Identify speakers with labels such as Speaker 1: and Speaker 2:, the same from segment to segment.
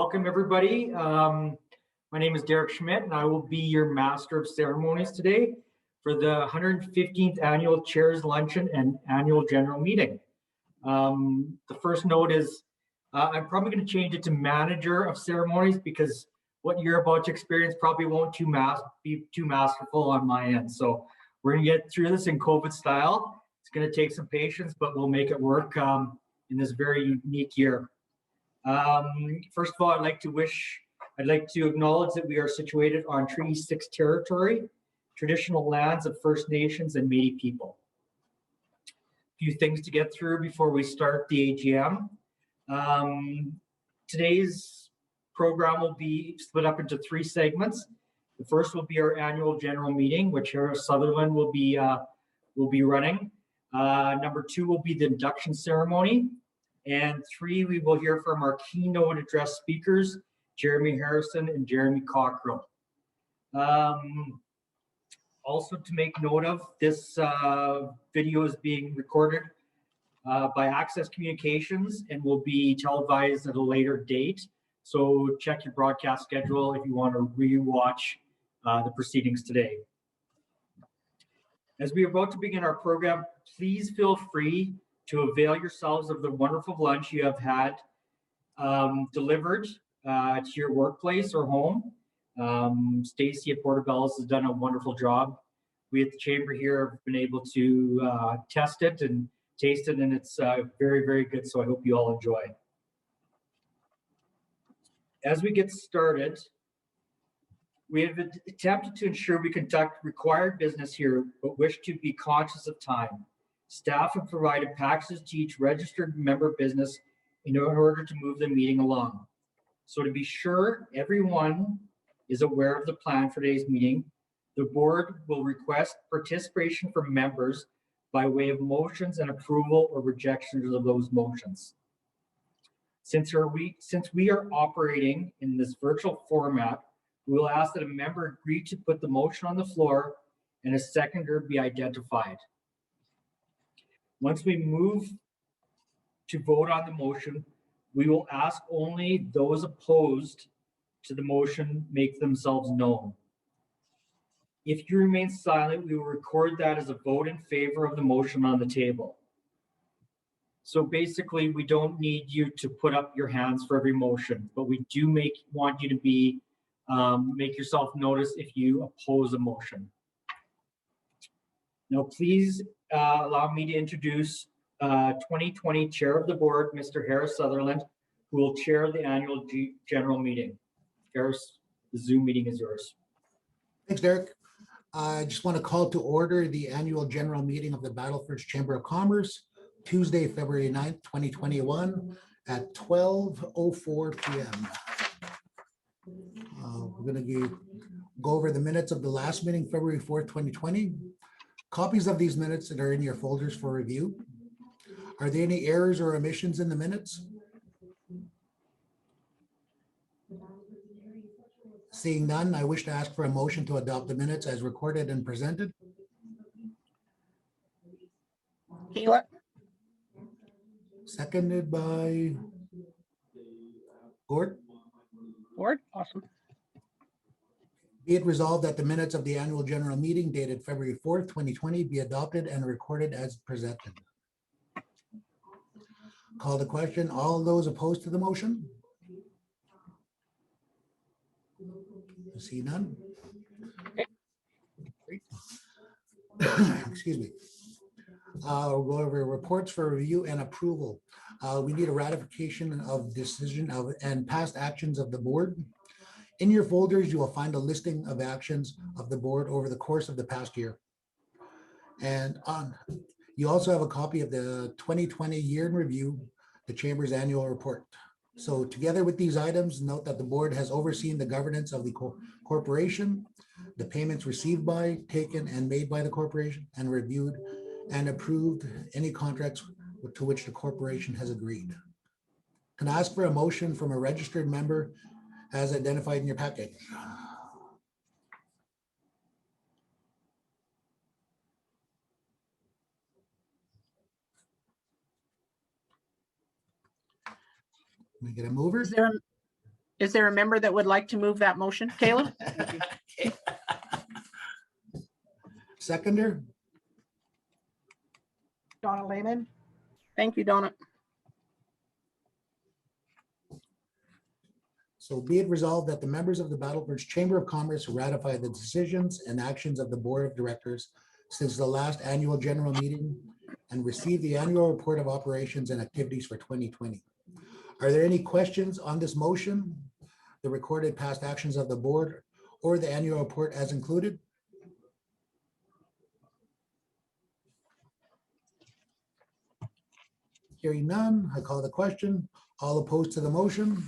Speaker 1: Welcome, everybody. My name is Derek Schmidt, and I will be your Master of Ceremonies today for the 115th Annual Chairs Luncheon and Annual General Meeting. The first note is I'm probably going to change it to Manager of Ceremonies because what you're about to experience probably won't be too masterful on my end. So we're going to get through this in COVID style. It's going to take some patience, but we'll make it work in this very unique year. First of all, I'd like to acknowledge that we are situated on Treaty 6 territory, traditional lands of First Nations and Métis people. A few things to get through before we start the AGM. Today's program will be split up into 3 segments. The first will be our annual general meeting, which Harris Sutherland will be running. Number 2 will be the induction ceremony. And 3, we will hear from our keynote address speakers, Jeremy Harrison and Jeremy Cockrell. Also to make note of, this video is being recorded by Access Communications and will be televised at a later date. So check your broadcast schedule if you want to re-watch the proceedings today. As we are about to begin our program, please feel free to avail yourselves of the wonderful lunch you have had delivered to your workplace or home. Stacy at Portobello's has done a wonderful job. We at the Chamber here have been able to test it and taste it, and it's very, very good, so I hope you all enjoy. As we get started, we have attempted to ensure we conduct required business here, but wish to be conscious of time. Staff have provided packages to each registered member business in order to move the meeting along. So to be sure everyone is aware of the plan for today's meeting, the board will request participation from members by way of motions and approval or rejection of those motions. Since we are operating in this virtual format, we will ask that a member agree to put the motion on the floor and a seconder be identified. Once we move to vote on the motion, we will ask only those opposed to the motion make themselves known. If you remain silent, we will record that as a vote in favor of the motion on the table. So basically, we don't need you to put up your hands for every motion, but we do want you to be make yourself notice if you oppose a motion. Now, please allow me to introduce 2020 Chair of the Board, Mr. Harris Sutherland, who will chair the annual general meeting. Harris, the Zoom meeting is yours.
Speaker 2: Thanks, Derek. I just want to call to order the annual general meeting of the Battlefords Chamber of Commerce, Tuesday, February 9th, 2021 at 12:04 p.m. We're going to go over the minutes of the last meeting, February 4th, 2020. Copies of these minutes that are in your folders for review. Are there any errors or omissions in the minutes? Seeing none, I wish to ask for a motion to adopt the minutes as recorded and presented.
Speaker 3: Keeler.
Speaker 2: Seconded by Gord.
Speaker 3: Gord, awesome.
Speaker 2: Be it resolved that the minutes of the annual general meeting dated February 4th, 2020 be adopted and recorded as presented. Call the question. All those opposed to the motion? I see none. Excuse me. We'll go over reports for review and approval. We need a ratification of decision and past actions of the board. In your folders, you will find a listing of actions of the board over the course of the past year. And you also have a copy of the 2020 year in review, the Chamber's annual report. So together with these items, note that the board has overseen the governance of the corporation, the payments received by, taken, and made by the corporation, and reviewed and approved any contracts to which the corporation has agreed. Can I ask for a motion from a registered member as identified in your packet? Can we get a mover?
Speaker 3: Is there a member that would like to move that motion? Kayla?
Speaker 2: Okay. Seconder,
Speaker 4: Donna Lehman.
Speaker 3: Thank you, Donna.
Speaker 2: so be it resolved that the members of the Battlefords Chamber of Commerce ratify the decisions and actions of the Board of Directors since the last annual general meeting and receive the annual report of operations and activities for 2020. Are there any questions on this motion, the recorded past actions of the board, or the annual report as included? Hearing none, I call the question. All opposed to the motion?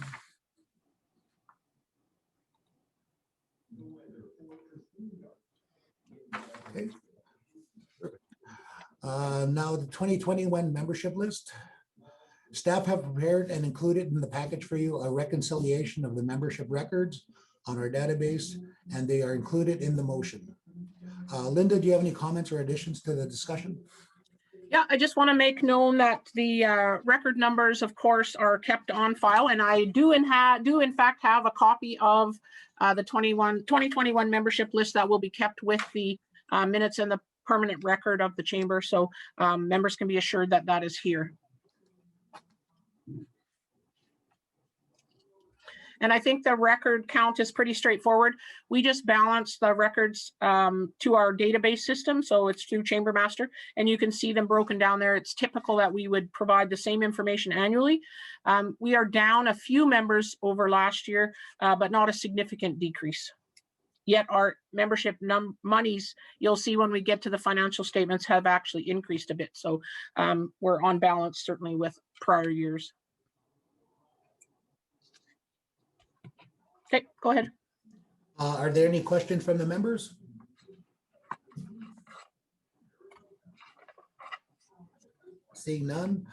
Speaker 2: Okay. Perfect. Now the 2021 membership list. Staff have prepared and included in the package for you a reconciliation of the membership records on our database, and they are included in the motion. Linda, do you have any comments or additions to the discussion?
Speaker 3: Yeah, I just want to make known that the record numbers, of course, are kept on file, and I do in fact have a copy of the 2021 membership list that will be kept with the minutes and the permanent record of the chamber. So members can be assured that that is here. And I think the record count is pretty straightforward. We just balance the records to our database system. So it's through Chamber Master, and you can see them broken down there. It's typical that we would provide the same information annually. We are down a few members over last year, but not a significant decrease. Yet our membership monies, you'll see when we get to the financial statements, have actually increased a bit. So we're on balance, certainly, with prior years. Okay, go ahead.
Speaker 2: Are there any questions from the members? Seeing none,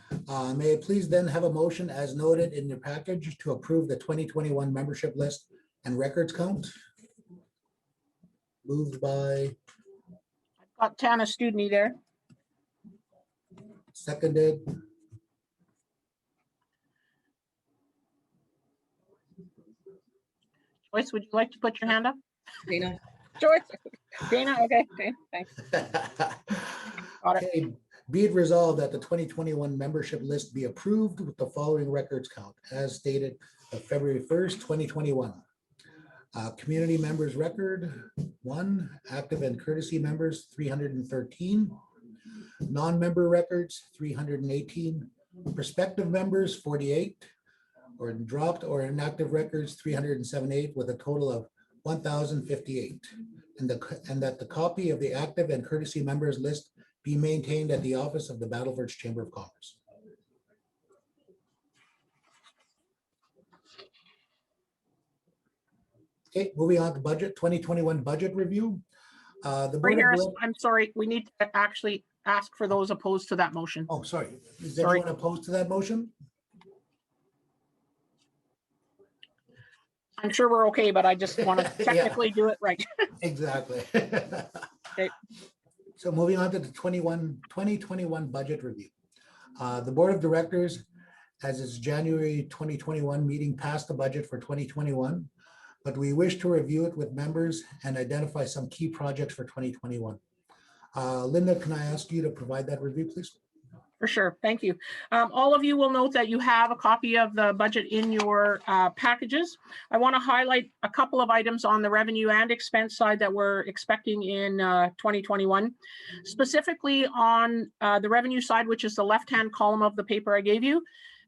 Speaker 2: may I please then have a motion as noted in your package to approve the 2021 membership list and records count? Moved by,
Speaker 3: I've got Tana Studney there.
Speaker 2: seconded.
Speaker 3: Joyce, would you like to put your hand up?
Speaker 4: Dana.
Speaker 3: Joyce, Dana, okay, thanks. Got it.
Speaker 2: Okay, be it resolved that the 2021 membership list be approved with the following records count as stated of February 1st, 2021. Community members record 1, active and courtesy members 313, non-member records 318, prospective members 48, or dropped or inactive records 378 with a total of 1,058, and that the copy of the active and courtesy members list be maintained at the office of the Battlefords Chamber of Commerce. Okay, moving on to budget, 2021 budget review. The
Speaker 3: Ray
Speaker 2: board of
Speaker 3: Harris,
Speaker 2: Direct-
Speaker 3: I'm sorry, we need to actually ask for those opposed to that motion.
Speaker 2: Oh, sorry. Is
Speaker 3: Sorry.
Speaker 2: anyone opposed to that motion?
Speaker 3: I'm sure we're okay, but I just want to
Speaker 2: Yeah.
Speaker 3: technically do it right.
Speaker 2: Exactly.
Speaker 3: Okay.
Speaker 2: So moving on to the 2021 budget review. The board of directors, as its January 2021 meeting, passed the budget for 2021, but we wish to review it with members and identify some key projects for 2021. Linda, can I ask you to provide that review, please?
Speaker 3: For sure, thank you. All of you will note that you have a copy of the budget in your packages. I want to highlight a couple of items on the revenue and expense side that we're expecting in 2021. Specifically on the revenue side, which is the left-hand column of the paper I gave you,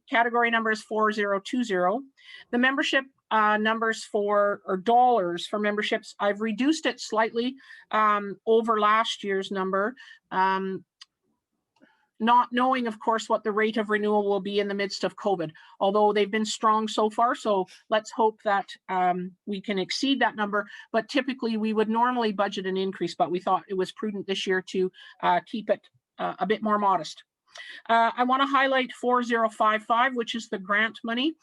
Speaker 3: category number is 4020. The membership numbers or dollars for memberships, I've reduced it slightly over last year's number. Not knowing, of course, what the rate of renewal will be in the midst of COVID, although they've been strong so far. So let's hope that we can exceed that number. But typically we would normally budget an increase, but we thought it was prudent this year to keep it a bit more modest. I want to highlight 4055, which is the grant money.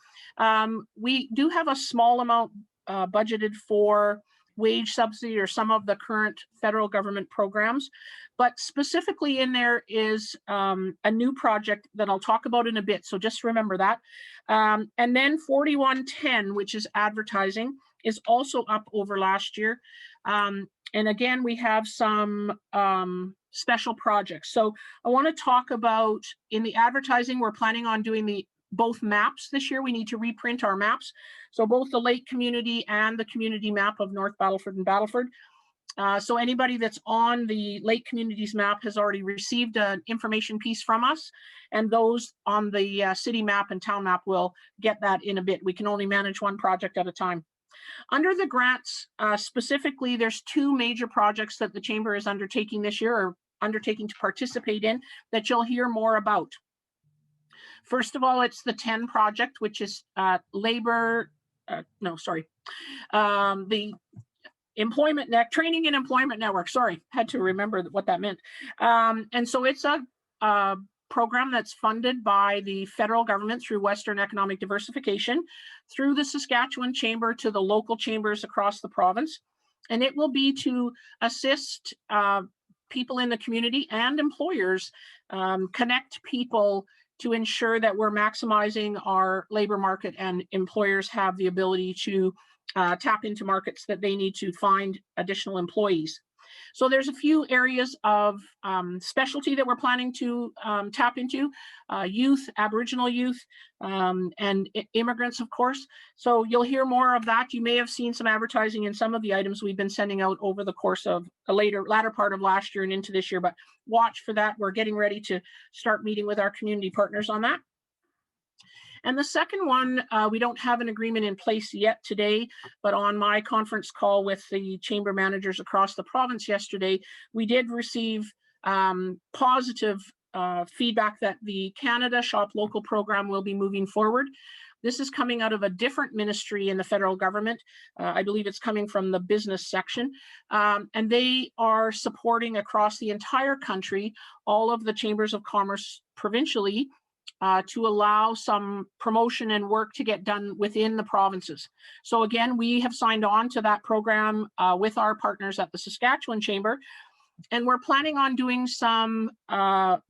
Speaker 3: We do have a small amount budgeted for wage subsidy or some of the current federal government programs. But specifically in there is a new project that I'll talk about in a bit. So just remember that. And then 4110, which is advertising, is also up over last year. And again, we have some special projects. So I want to talk about in the advertising, we're planning on doing both maps this year. We need to reprint our maps. So both the Lake Community and the community map of North Battleford and Battleford. So anybody that's on the Lake Communities map has already received an information piece from us, and those on the city map and town map will get that in a bit. We can only manage one project at a time. Under the grants, specifically, there's two major projects that the Chamber is undertaking this year, or undertaking to participate in, that you'll hear more about. First of all, it's the 10 project, which is the Training and Employment Network. Sorry, had to remember what that meant. And so it's a program that's funded by the federal government through Western Economic Diversification, through the Saskatchewan Chamber to the local chambers across the province. And it will be to assist people in the community and employers connect people to ensure that we're maximizing our labor market and employers have the ability to tap into markets that they need to find additional employees. So there's a few areas of specialty that we're planning to tap into, youth, Aboriginal youth, and immigrants, of course. So you'll hear more of that. You may have seen some advertising in some of the items we've been sending out over the course of the latter part of last year and into this year, but watch for that. We're getting ready to start meeting with our community partners on that. And the second one, we don't have an agreement in place yet today, but on my conference call with the chamber managers across the province yesterday, we did receive positive feedback that the Canada Shop Local program will be moving forward. This is coming out of a different ministry in the federal government. I believe it's coming from the business section. And they are supporting across the entire country, all of the chambers of commerce provincially, to allow some promotion and work to get done within the provinces. So again, we have signed on to that program with our partners at the Saskatchewan Chamber, and we're planning on doing some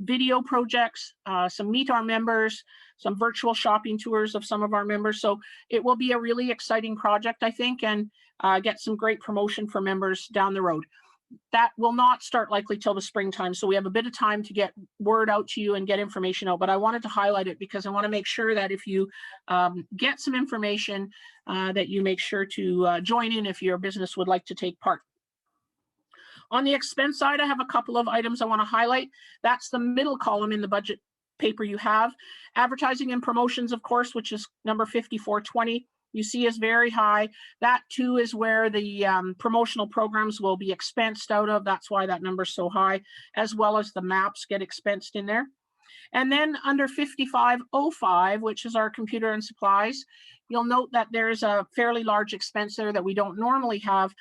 Speaker 3: video projects, some meet our members, some virtual shopping tours of some of our members. So it will be a really exciting project, I think, and get some great promotion for members down the road. That will not start likely till the springtime. So we have a bit of time to get word out to you and get information out. But I wanted to highlight it because I want to make sure that if you get some information, that you make sure to join in if your business would like to take part. On the expense side, I have a couple of items I want to highlight. That's the middle column in the budget paper you have. Advertising and promotions, of course, which is number 5420. You see is very high. That too is where the promotional programs will be expensed out of. That's why that number is so high, as well as the maps get expensed in there. And then under 5505, which is our computer and supplies, you'll note that there's a fairly large expense there that we don't normally have,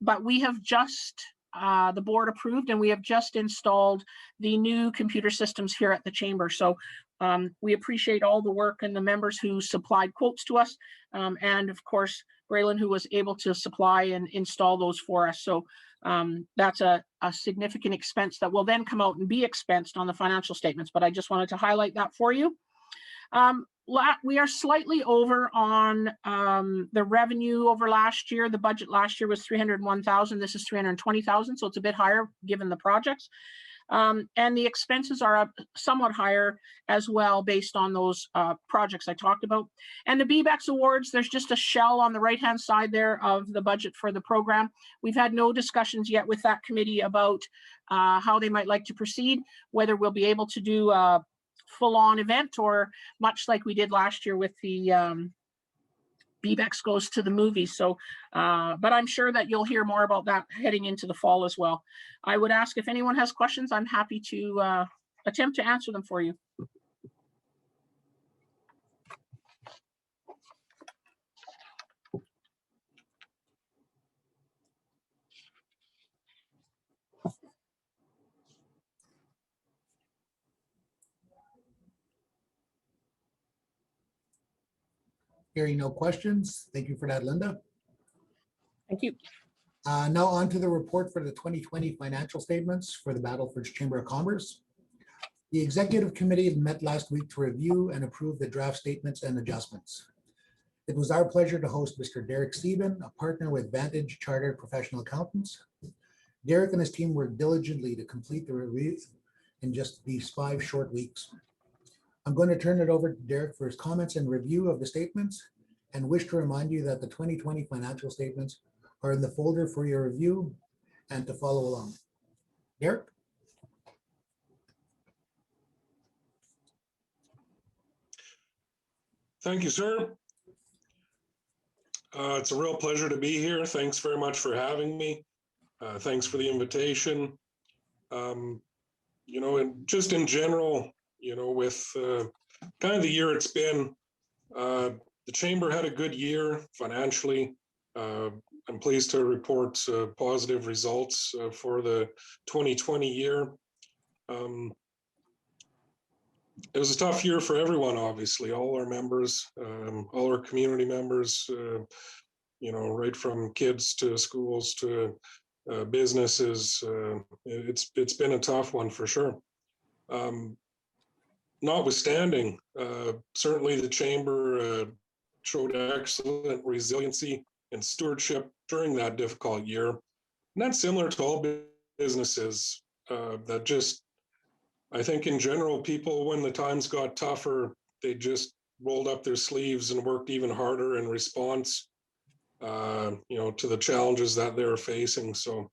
Speaker 3: but we have just, the board approved, and we have just installed the new computer systems here at the chamber. So we appreciate all the work and the members who supplied quotes to us, and of course, Braylon, who was able to supply and install those for us. So that's a significant expense that will then come out and be expensed on the financial statements, but I just wanted to highlight that for you. We are slightly over on the revenue over last year. The budget last year was 301,000. This is 320,000, so it's a bit higher given the projects. And the expenses are up somewhat higher as well based on those projects I talked about. And the BBEX awards, there's just a shell on the right-hand side there of the budget for the program. We've had no discussions yet with that committee about how they might like to proceed, whether we'll be able to do a full-on event or much like we did last year with the BBEX goes to the movies. So, but I'm sure that you'll hear more about that heading into the fall as well. I would ask if anyone has questions. I'm happy to attempt to answer them for you.
Speaker 2: Hearing no questions. Thank you for that, Linda.
Speaker 3: Thank you.
Speaker 2: Now on to the report for the 2020 financial statements for the Battlefords Chamber of Commerce. The executive committee met last week to review and approve the draft statements and adjustments. It was our pleasure to host Mr. Derek Stephen, a partner with Vantage Chartered Professional Accountants. Derek and his team worked diligently to complete the review in just these 5 short weeks. I'm going to turn it over to Derek for his comments and review of the statements, and wish to remind you that the 2020 financial statements are in the folder for your review and to follow along. Derek?
Speaker 4: Thank you, sir. It's a real pleasure to be here. Thanks very much for having me. Thanks for the invitation. And just in general, with kind of the year it's been, the Chamber had a good year financially. I'm pleased to report positive results for the 2020 year. It was a tough year for everyone, obviously, all our members, all our community members, right from kids to schools to businesses. It's been a tough one for sure. Notwithstanding, certainly the Chamber showed excellent resiliency and stewardship during that difficult year. And that's similar to all businesses that just, I think in general, people, when the times got tougher, they just rolled up their sleeves and worked even harder in response, to the challenges that they're facing. So,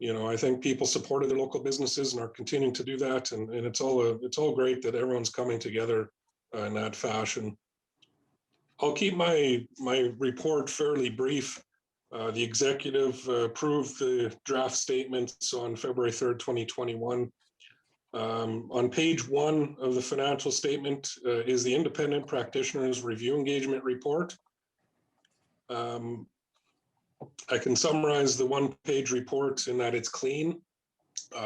Speaker 4: I think people supported their local businesses and are continuing to do that. And it's all great that everyone's coming together in that fashion. I'll keep my report fairly brief. The executive approved the draft statements on February 3rd, 2021. On page 1 of the financial statement is the Independent Practitioners Review Engagement Report. I can summarize the 1-page report in that it's clean.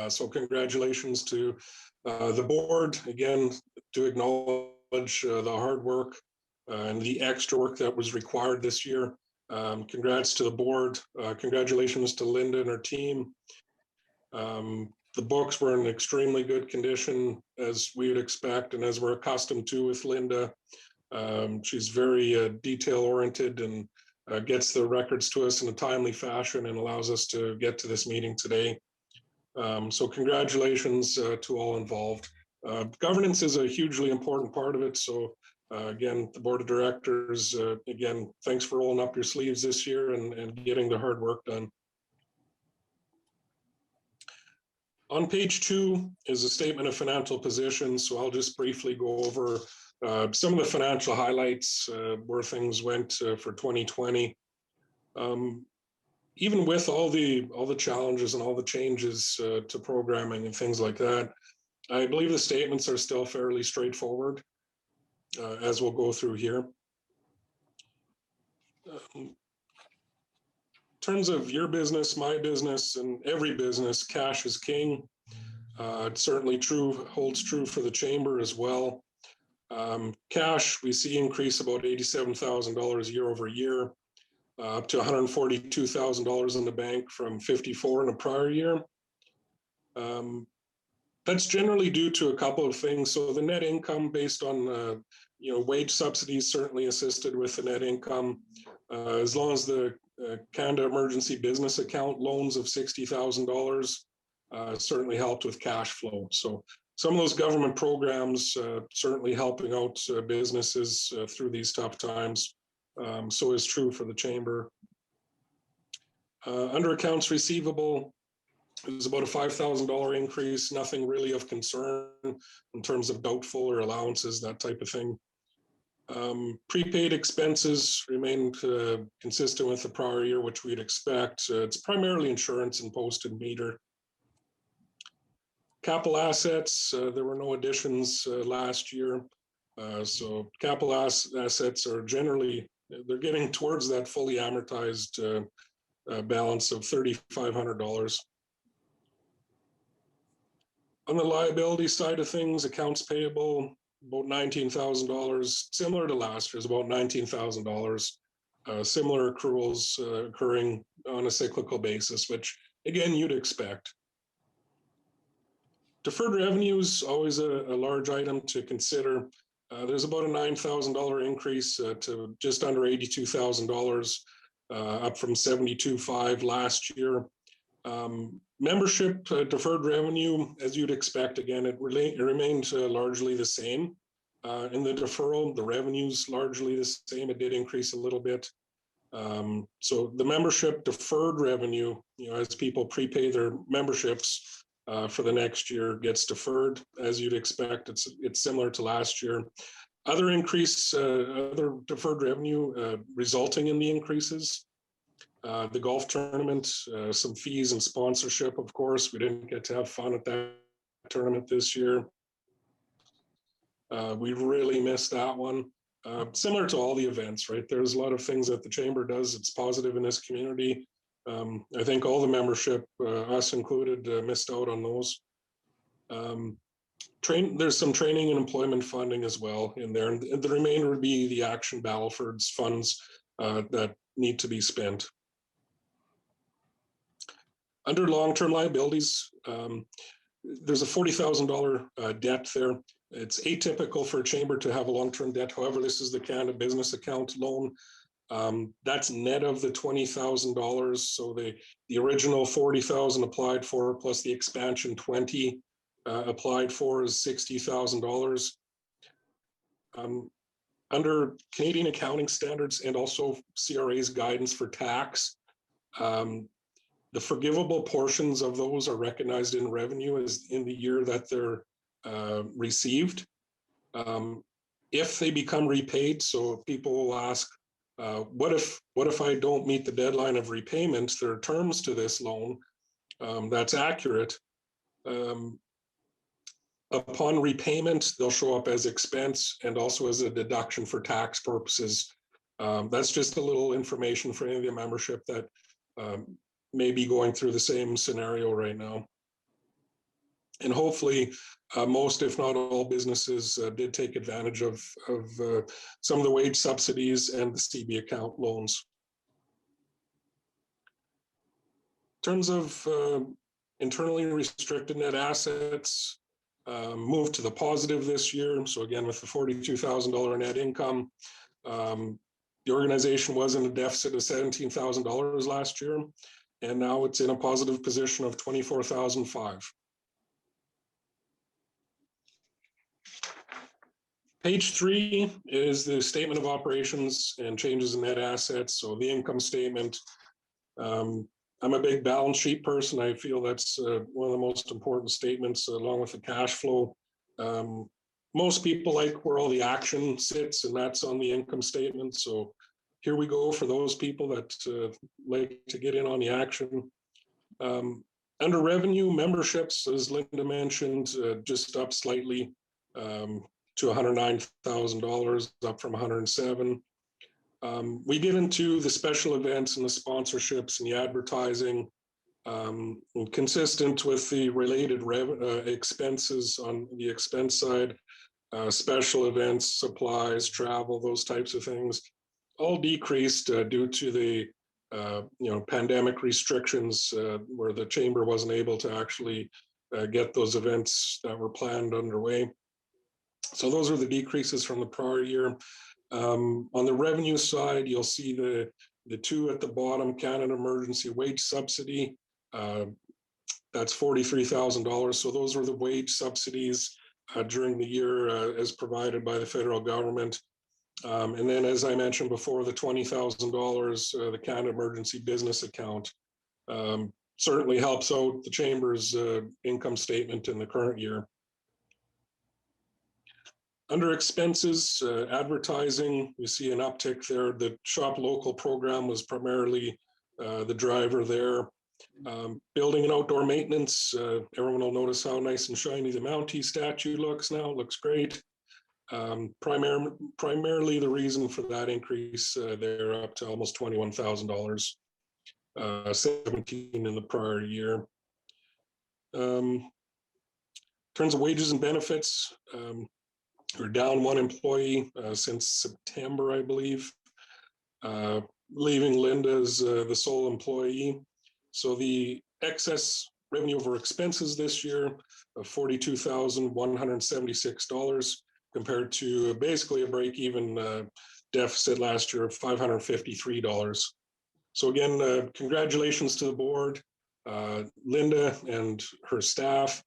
Speaker 4: So congratulations to the board, again, to acknowledge the hard work and the extra work that was required this year. Congrats to the board. Congratulations to Linda and her team. The books were in extremely good condition, as we would expect, and as we're accustomed to with Linda. She's very detail-oriented and gets the records to us in a timely fashion and allows us to get to this meeting today. So congratulations to all involved. Governance is a hugely important part of it. So again, the board of directors, again, thanks for rolling up your sleeves this year and getting the hard work done. On page 2 is a statement of financial position. So I'll just briefly go over some of the financial highlights where things went for 2020. Even with all the challenges and all the changes to programming and things like that, I believe the statements are still fairly straightforward, as we'll go through here. In terms of your business, my business, and every business, cash is king. It's certainly holds true for the Chamber as well. Cash, we see increase about $87,000 year over year, up to $142,000 in the bank from $54,000 in the prior year. That's generally due to a couple of things. So the net income based on wage subsidies certainly assisted with the net income, as long as the Canada Emergency Business Account loans of $60,000 certainly helped with cash flow. So some of those government programs certainly helping out businesses through these tough times. So is true for the Chamber. Under accounts receivable, it was about a $5,000 increase, nothing really of concern in terms of doubtful or allowances, that type of thing. Prepaid expenses remained consistent with the prior year, which we'd expect. It's primarily insurance and posted meter. Capital assets, there were no additions last year. So capital assets are generally, they're getting towards that fully amortized balance of $3,500. On the liability side of things, accounts payable, about $19,000, similar to last year's, about $19,000. Similar accruals occurring on a cyclical basis, which again, you'd expect. Deferred revenue is always a large item to consider. There's about a $9,000 increase to just under $82,000, up from $72,500 last year. Membership deferred revenue, as you'd expect, again, it remained largely the same. In the deferral, the revenue's largely the same. It did increase a little bit. So the membership deferred revenue, as people prepay their memberships for the next year, gets deferred, as you'd expect. It's similar to last year. Other deferred revenue resulting in the increases. The golf tournament, some fees and sponsorship, of course. We didn't get to have fun at that tournament this year. We really missed that one. Similar to all the events, right? There's a lot of things that the Chamber does. It's positive in this community. I think all the membership, us included, missed out on those. There's some training and employment funding as well in there. And the remainder would be the Action Battlefords funds that need to be spent. Under long-term liabilities, there's a $40,000 debt there. It's atypical for a chamber to have a long-term debt. However, this is the Canada Business Account loan. That's net of the $20,000. So the original $40,000 applied for, plus the expansion 20 applied for, is $60,000. Under Canadian accounting standards and also CRA's guidance for tax, the forgivable portions of those are recognized in revenue as in the year that they're received. If they become repaid, so people will ask, what if I don't meet the deadline of repayment? There are terms to this loan. That's accurate. Upon repayment, they'll show up as expense and also as a deduction for tax purposes. That's just a little information for any of the membership that may be going through the same scenario right now. And hopefully most, if not all, businesses did take advantage of some of the wage subsidies and the CB account loans. In terms of internally restricted net assets, moved to the positive this year. So again, with the $42,000 net income, the organization was in a deficit of $17,000 last year, and now it's in a positive position of $24,500. Page 3 is the statement of operations and changes in net assets. So the income statement. I'm a big balance sheet person. I feel that's one of the most important statements, along with the cash flow. Most people like where all the action sits, and that's on the income statement. So here we go for those people that like to get in on the action. Under revenue, memberships, as Linda mentioned, just up slightly to $109,000, up from $107,000. We get into the special events and the sponsorships and the advertising, consistent with the related expenses on the expense side, special events, supplies, travel, those types of things, all decreased due to the pandemic restrictions, where the chamber wasn't able to actually get those events that were planned underway. So those are the decreases from the prior year. On the revenue side, you'll see the two at the bottom, Canada Emergency Wage Subsidy. That's $43,000. So those are the wage subsidies during the year as provided by the federal government. And then, as I mentioned before, the $20,000, the Canada Emergency Business Account, certainly helps out the Chamber's income statement in the current year. Under expenses, advertising, we see an uptick there. The Shop Local program was primarily the driver there. Building and outdoor maintenance, everyone will notice how nice and shiny the Mountie statue looks now. It looks great. Primarily the reason for that increase, they're up to almost $21,000, 17 in the prior year. In terms of wages and benefits, we're down one employee since September, I believe. leaving Linda as the sole employee. So the excess revenue over expenses this year of $42,176 compared to basically a break-even deficit last year of $553. So again, congratulations to the board, Linda and her staff.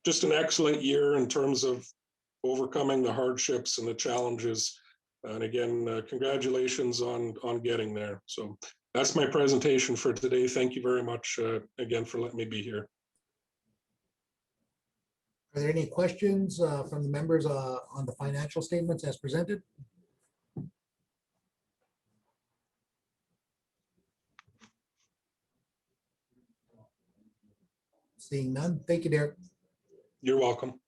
Speaker 4: Just an excellent year in terms of overcoming the hardships and the challenges. And again, congratulations on getting there. So that's my presentation for today. Thank you very much again for letting me be here.
Speaker 2: Are there any questions from the members on the financial statements as presented? Seeing none. Thank you, Derek.
Speaker 4: You're welcome.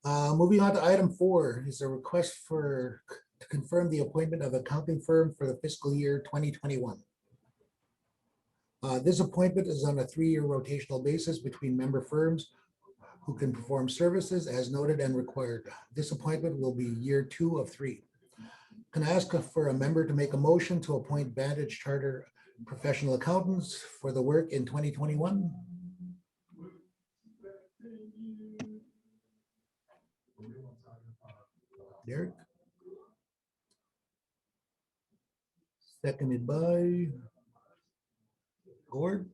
Speaker 2: Moving on to item 4 is a request to confirm the appointment of accounting firm for the fiscal year 2021. This appointment is on a 3-year rotational basis between member firms who can perform services as noted and required. This appointment will be year 2 of 3. Can I ask for a member to make a motion to appoint Vantage Charter Professional Accountants for the work in 2021? Derek? Seconded by Gord.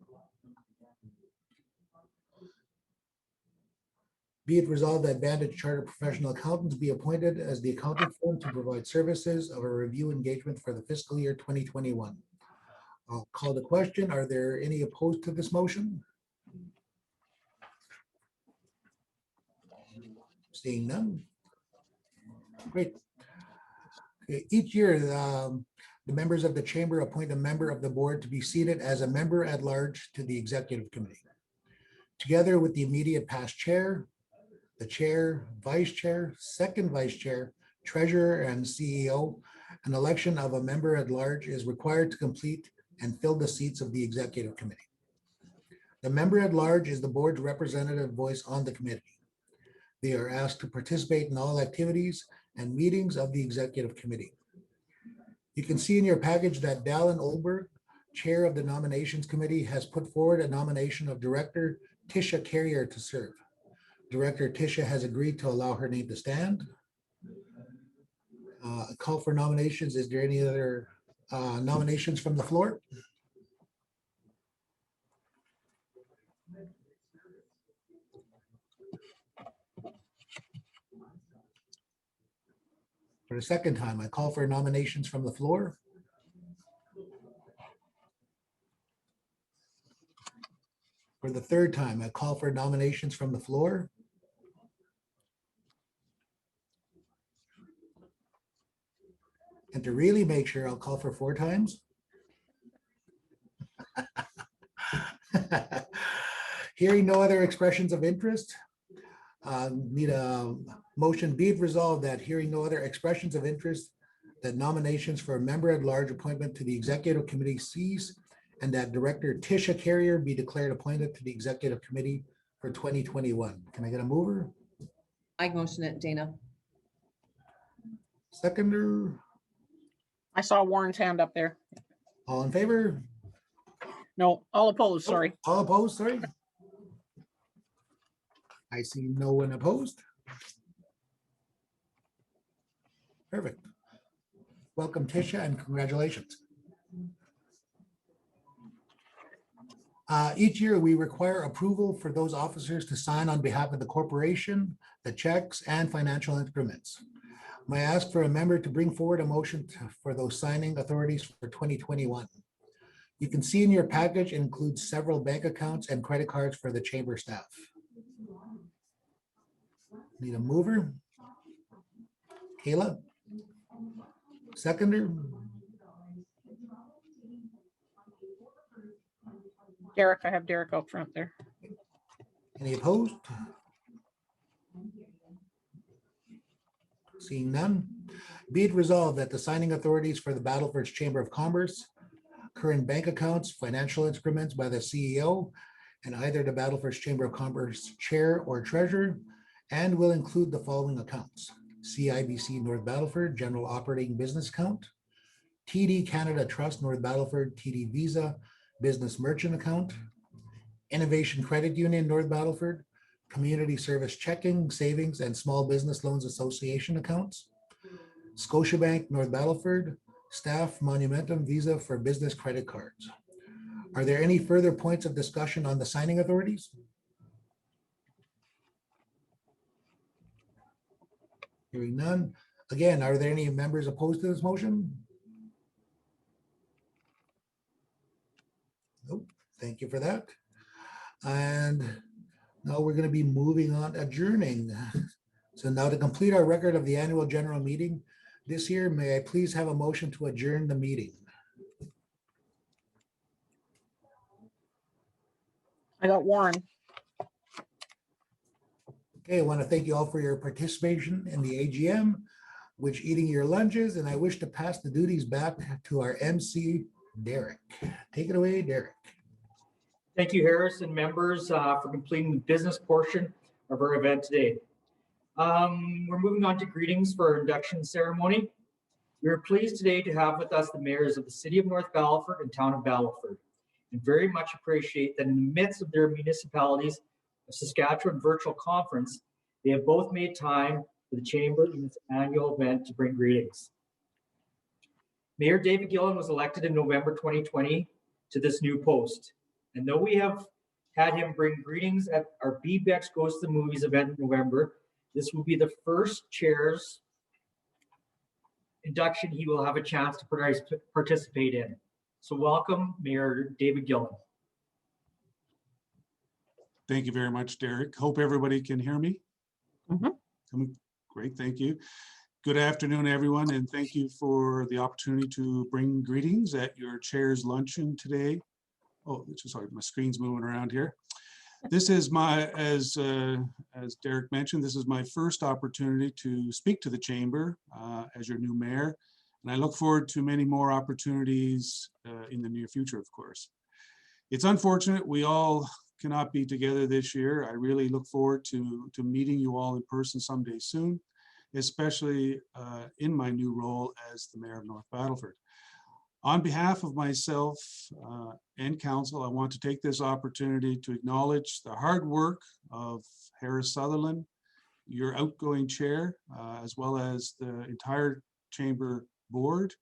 Speaker 2: Be it resolved that Vantage Charter Professional Accountants be appointed as the accounting firm to provide services of a review engagement for the fiscal year 2021. I'll call the question. Are there any opposed to this motion? Seeing none. Great. Okay, each year, the members of the chamber appoint a member of the board to be seated as a member at large to the executive committee. Together with the immediate past chair, the chair, vice chair, second vice chair, treasurer, and CEO, an election of a member at large is required to complete and fill the seats of the executive committee. The member at large is the board's representative voice on the committee. They are asked to participate in all activities and meetings of the executive committee. You can see in your package that Dallin Olberg, chair of the nominations committee, has put forward a nomination of Director Tisha Carrier to serve. Director Tisha has agreed to allow her name to stand. A call for nominations. Is there any other nominations from the floor? For the second time, I call for nominations from the floor. For the third time, I call for nominations from the floor. And to really make sure, I'll call for 4 times. Hearing no other expressions of interest, need a motion. Be it resolved that hearing no other expressions of interest, that nominations for a member at large appointment to the executive committee cease, and that Director Tisha Carrier be declared appointed to the executive committee for 2021. Can I get a mover?
Speaker 5: I motion it, Dana.
Speaker 2: Seconder?
Speaker 3: I saw Warren's hand up there.
Speaker 2: All in favor?
Speaker 3: No, all opposed, sorry.
Speaker 2: All opposed, sorry. I see no one opposed. Perfect. Welcome, Tisha, and congratulations. Each year, we require approval for those officers to sign on behalf of the corporation, the checks, and financial instruments. May I ask for a member to bring forward a motion for those signing authorities for 2021? You can see in your package includes several bank accounts and credit cards for the chamber staff. Need a mover? Kayla? Seconder?
Speaker 3: Derek, I have Derek out front there.
Speaker 2: Any opposed? Seeing none, be it resolved that the signing authorities for the Battlefords Chamber of Commerce, current bank accounts, financial instruments by the CEO, and either the Battlefords Chamber of Commerce chair or treasurer, and will include the following accounts: CIBC North Battleford General Operating Business Account, TD Canada Trust North Battleford TD Visa Business Merchant Account, Innovation Credit Union North Battleford, Community Service Checking, Savings and Small Business Loans Association accounts, Scotiabank North Battleford, Staff Monumentum Visa for business credit cards. Are there any further points of discussion on the signing authorities? Hearing none. Again, are there any members opposed to this motion? Nope. Thank you for that. And now we're going to be moving on, adjourning. So now to complete our record of the annual general meeting this year, may I please have a motion to adjourn the meeting?
Speaker 3: I got Warren.
Speaker 2: Okay, I want to thank you all for your participation in the AGM, which eating your lunches, and I wish to pass the duties back to our MC, Derek. Take it away, Derek.
Speaker 1: Thank you, Harris and members, for completing the business portion of our event today. We're moving on to greetings for our induction ceremony. We are pleased today to have with us the mayors of the city of North Battleford and town of Battleford, and very much appreciate that in the midst of their municipalities of Saskatchewan virtual conference, they have both made time for the chamber in its annual event to bring greetings. Mayor David Gillen was elected in November 2020 to this new post. And though we have had him bring greetings at our BBEX Goes to the Movies event in November, this will be the first chair's induction he will have a chance to participate in. So welcome, Mayor David Gillen.
Speaker 6: Thank you very much, Derek. Hope everybody can hear me.
Speaker 3: Mhm.
Speaker 6: Great, thank you. Good afternoon, everyone, and thank you for the opportunity to bring greetings at your chair's luncheon today. Oh, sorry, my screen's moving around here. This is my, as Derek mentioned, this is my first opportunity to speak to the chamber as your new mayor, and I look forward to many more opportunities in the near future, of course. It's unfortunate we all cannot be together this year. I really look forward to meeting you all in person someday soon, especially in my new role as the mayor of North Battleford. On behalf of myself and council, I want to take this opportunity to acknowledge the hard work of Harris Sutherland, your outgoing chair, as well as the entire chamber board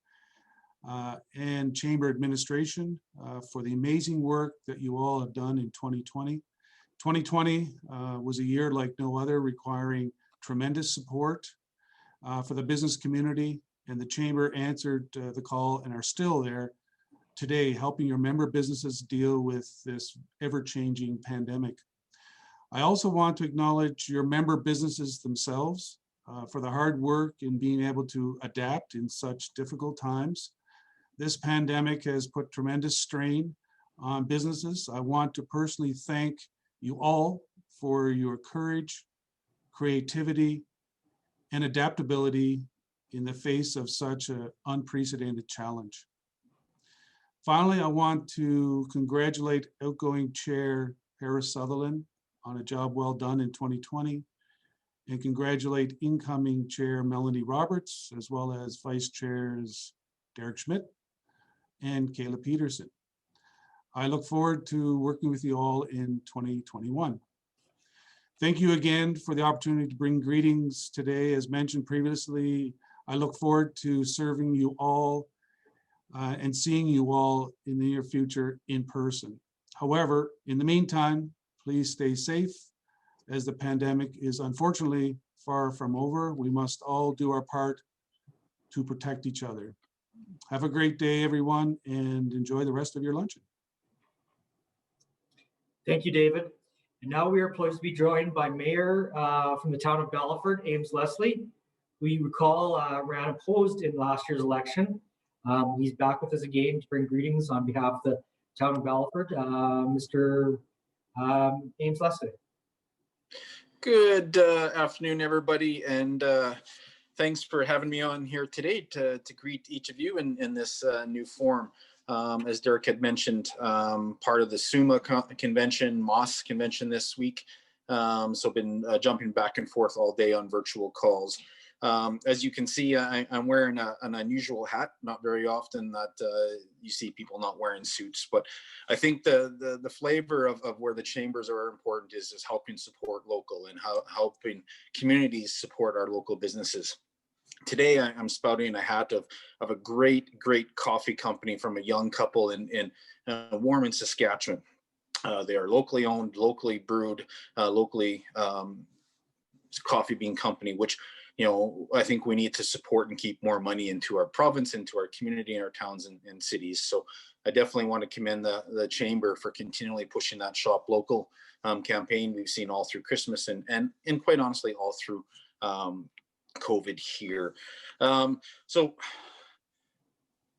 Speaker 6: and chamber administration for the amazing work that you all have done in 2020. 2020 was a year like no other, requiring tremendous support for the business community, and the chamber answered the call and are still there today, helping your member businesses deal with this ever-changing pandemic. I also want to acknowledge your member businesses themselves for the hard work in being able to adapt in such difficult times. This pandemic has put tremendous strain on businesses. I want to personally thank you all for your courage, creativity, and adaptability in the face of such an unprecedented challenge. Finally, I want to congratulate outgoing Chair Harris Sutherland on a job well done in 2020, and congratulate incoming Chair Melanie Roberts, as well as Vice Chairs Derek Schmidt and Kayla Peterson. I look forward to working with you all in 2021. Thank you again for the opportunity to bring greetings today. As mentioned previously, I look forward to serving you all and seeing you all in the near future in person. However, in the meantime, please stay safe as the pandemic is unfortunately far from over. We must all do our part to protect each other. Have a great day, everyone, and enjoy the rest of your luncheon.
Speaker 1: Thank you, David. And now we are pleased to be joined by Mayor from the town of Battleford, Ames Leslie. We recall ran opposed in last year's election. He's back with us again to bring greetings on behalf of the town of Battleford. Mr. Ames Leslie.
Speaker 7: Good afternoon, everybody, and thanks for having me on here today to greet each of you in this new form. As Derek had mentioned, part of the SUMA convention, MOS convention this week, so been jumping back and forth all day on virtual calls. As you can see, I'm wearing an unusual hat. Not very often that you see people not wearing suits, but I think the flavor of where the chambers are important is helping support local and helping communities support our local businesses. Today, I'm spouting a hat of a great coffee company from a young couple in Warman, Saskatchewan. They are locally owned, locally brewed, locally coffee bean company, which, you know, I think we need to support and keep more money into our province, into our community, and our towns and cities. So I definitely want to commend the chamber for continually pushing that shop local campaign we've seen all through Christmas and quite honestly all through COVID here. So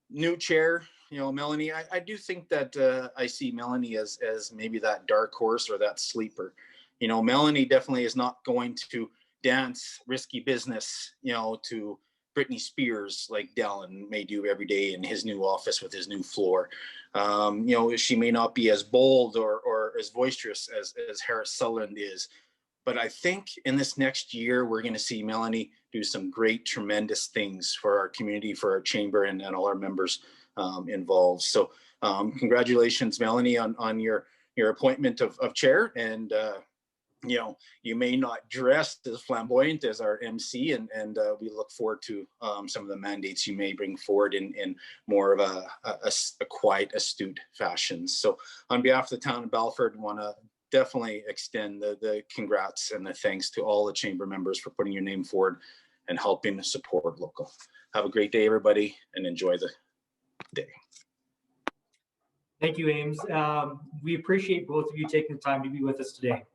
Speaker 7: new chair, you know, Melanie, I do think that I see Melanie as maybe that dark horse or that sleeper. You know, Melanie definitely is not going to dance risky business, you know, to Britney Spears like Dallin may do every day in his new office with his new floor. You know, she may not be as bold or as boisterous as Harris Sutherland is. But I think in this next year, we're going to see Melanie do some great, tremendous things for our community, for our chamber, and all our members involved. So congratulations, Melanie, on your appointment of chair. And, you know, you may not dress as flamboyant as our MC, and we look forward to some of the mandates you may bring forward in more of a quiet, astute fashion. So on behalf of the town of Battleford, I want to definitely extend the congrats and the thanks to all the chamber members for putting your name forward and helping support local. Have a great day, everybody, and enjoy the day.
Speaker 1: Thank you, Ames. We appreciate both of you taking the time to be with us today.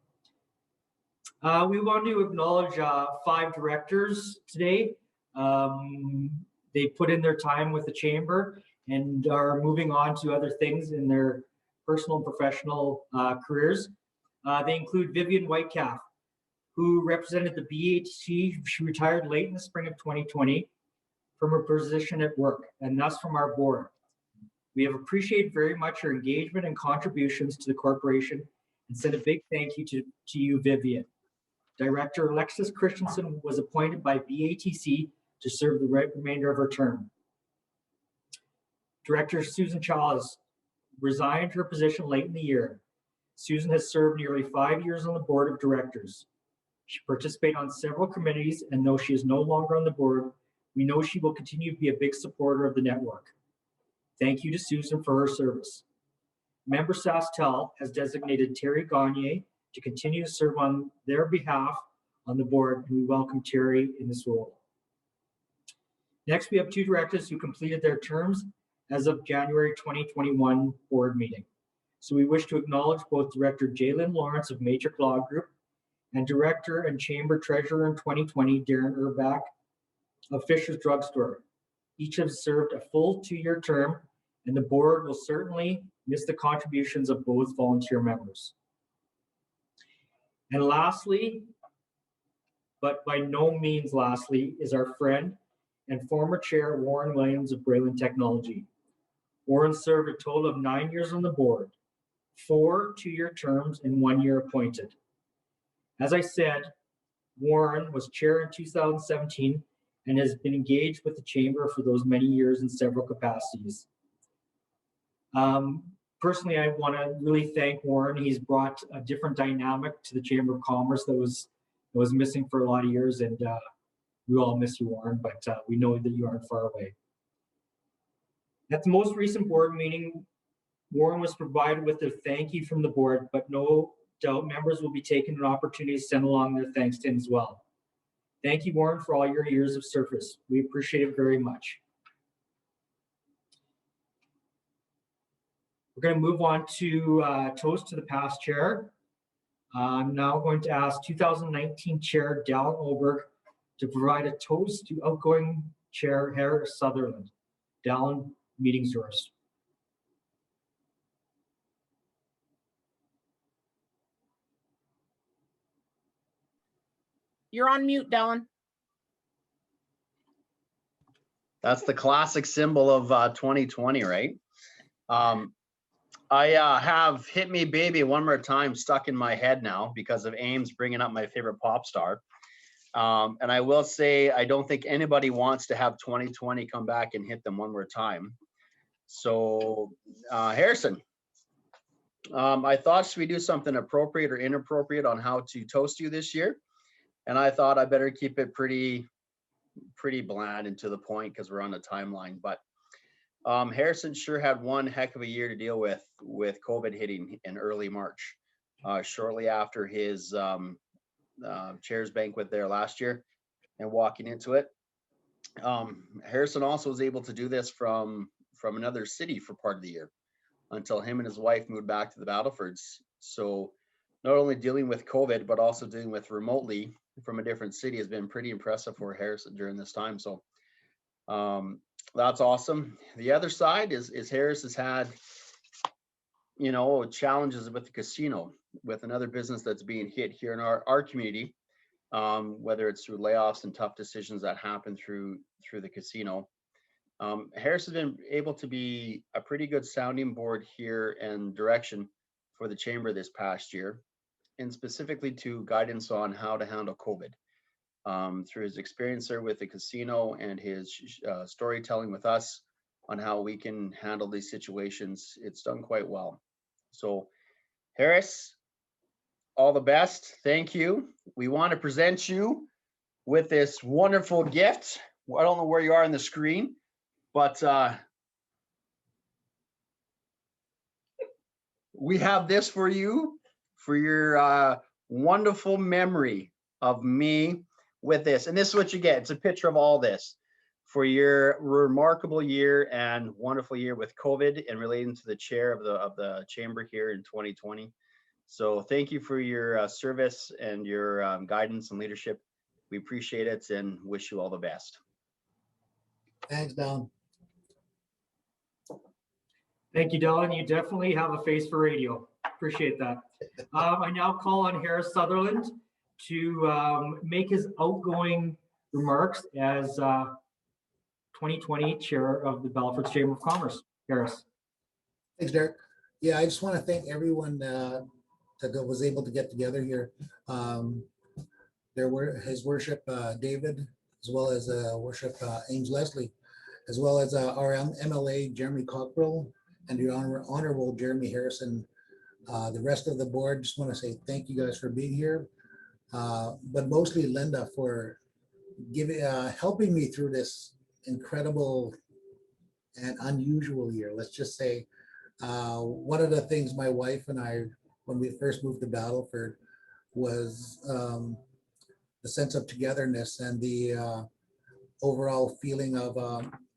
Speaker 1: We want to acknowledge 5 directors today. They put in their time with the chamber and are moving on to other things in their personal and professional careers. They include Vivian Whitecalf, who represented the BHC. She retired late in the spring of 2020 from her position at work, and thus from our board. We have appreciated very much her engagement and contributions to the corporation and send a big thank you to you, Vivian. Director Alexis Christensen was appointed by BATC to serve the remainder of her term. Director Susan Chawes resigned her position late in the year. Susan has served nearly 5 years on the board of directors. She participated on several committees, and though she is no longer on the board, we know she will continue to be a big supporter of the network. Thank you to Susan for her service. Member Sastel has designated Terry Gagne to continue to serve on their behalf on the board, and we welcome Terry in this role. Next, we have 2 directors who completed their terms as of January 2021 board meeting. So we wish to acknowledge both Director Jalen Lawrence of Matrix Law Group and Director and Chamber Treasurer in 2020, Darren Urbach of Fisher's Drugstore. Each have served a full 2-year term, and the board will certainly miss the contributions of both volunteer members. And lastly, but by no means lastly, is our friend and former chair, Warren Williams of Braylon Technology. Warren served a total of 9 years on the board, 4 2-year terms and 1 year appointed. As I said, Warren was chair in 2017 and has been engaged with the chamber for those many years in several capacities. Personally, I want to really thank Warren. He's brought a different dynamic to the Chamber of Commerce that was missing for a lot of years, and we all miss you, Warren, but we know that you aren't far away. At the most recent board meeting, Warren was provided with a thank you from the board, but no doubt members will be taking an opportunity to send along their thanks to him as well. Thank you, Warren, for all your years of service. We appreciate it very much. We're going to move on to toast to the past chair. I'm now going to ask 2019 Chair Dallin Oberg to provide a toast to outgoing Chair Harris Sutherland. Dallin, meeting's yours.
Speaker 3: You're on mute, Dallin.
Speaker 8: That's the classic symbol of 2020, right? I have Hit Me Baby One More Time stuck in my head now because of Ames bringing up my favorite pop star. And I will say, I don't think anybody wants to have 2020 come back and hit them one more time. So Harrison, I thought, should we do something appropriate or inappropriate on how to toast you this year? And I thought I better keep it pretty bland and to the point because we're on a timeline. But Harrison sure had one heck of a year to deal with COVID hitting in early March, shortly after his chairs banquet there last year and walking into it. Harrison also was able to do this from another city for part of the year until him and his wife moved back to the Battlefords. So not only dealing with COVID, but also dealing with remotely from a different city has been pretty impressive for Harrison during this time. So that's awesome. The other side is Harris has had, you know, challenges with the casino, with another business that's being hit here in our community, whether it's through layoffs and tough decisions that happen through the casino. Harris has been able to be a pretty good sounding board here and direction for the chamber this past year, and specifically to guidance on how to handle COVID. Through his experience there with the casino and his storytelling with us on how we can handle these situations, it's done quite well. So Harris, all the best. Thank you. We want to present you with this wonderful gift. I don't know where you are on the screen, but we have this for you for your wonderful memory of me with this. And this is what you get. It's a picture of all this for your remarkable year and wonderful year with COVID and relating to the chair of the chamber here in 2020. So thank you for your service and your guidance and leadership. We appreciate it and wish you all the best.
Speaker 2: Thanks, Don.
Speaker 1: Thank you, Dylan. You definitely have a face for radio. Appreciate that. I now call on Harris Sutherland to make his outgoing remarks as 2020 chair of the Battlefords Chamber of Commerce. Harris.
Speaker 2: Thanks, Derek. Yeah, I just want to thank everyone that was able to get together here. There were His Worship David, as well as Worship Ames Leslie, as well as our MLA Jeremy Cockrell and the Honorable Jeremy Harrison. The rest of the board, just want to say thank you guys for being here, but mostly Linda for helping me through this incredible and unusual year. Let's just say one of the things my wife and I, when we first moved to Battleford, was the sense of togetherness and the overall feeling of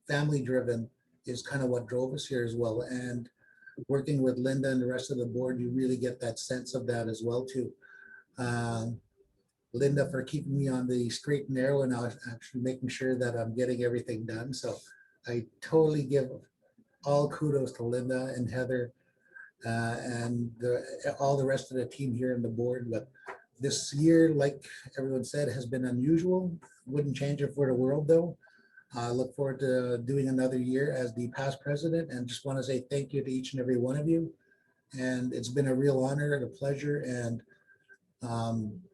Speaker 2: family driven is kind of what drove us here as well. And working with Linda and the rest of the board, you really get that sense of that as well too. Linda for keeping me on the straight and narrow and actually making sure that I'm getting everything done. So I totally give all kudos to Linda and Heather and all the rest of the team here on the board. But this year, like everyone said, has been unusual. Wouldn't change it for the world though. I look forward to doing another year as the past president, and just want to say thank you to each and every one of you. And it's been a real honor and a pleasure, and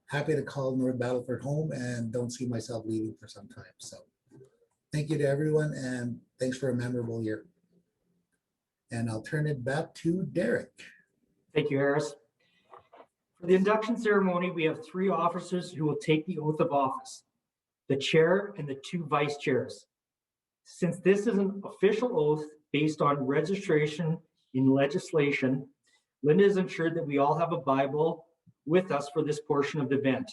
Speaker 2: happy to call North Battleford home and don't see myself leaving for some time. So thank you to everyone, and thanks for a memorable year. And I'll turn it back to Derek.
Speaker 1: Thank you, Harris. For the induction ceremony, we have 3 officers who will take the oath of office: the chair and the 2 vice chairs. Since this is an official oath based on registration in legislation, Linda has ensured that we all have a Bible with us for this portion of the event,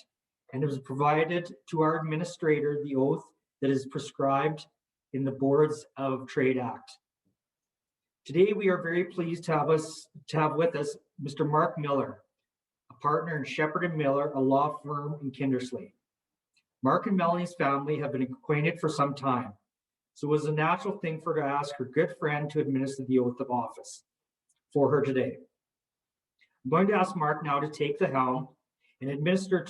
Speaker 1: and it was provided to our administrator the oath that is prescribed in the Boards of Trade Act. Today, we are very pleased to have with us Mr. Mark Miller, a partner in Shepherd and Miller, a law firm in Kindersley. Mark and Melanie's family have been acquainted for some time, so it was a natural thing for her to ask her good friend to administer the oath of office for her today. I'm going to ask Mark now to take the helm and administer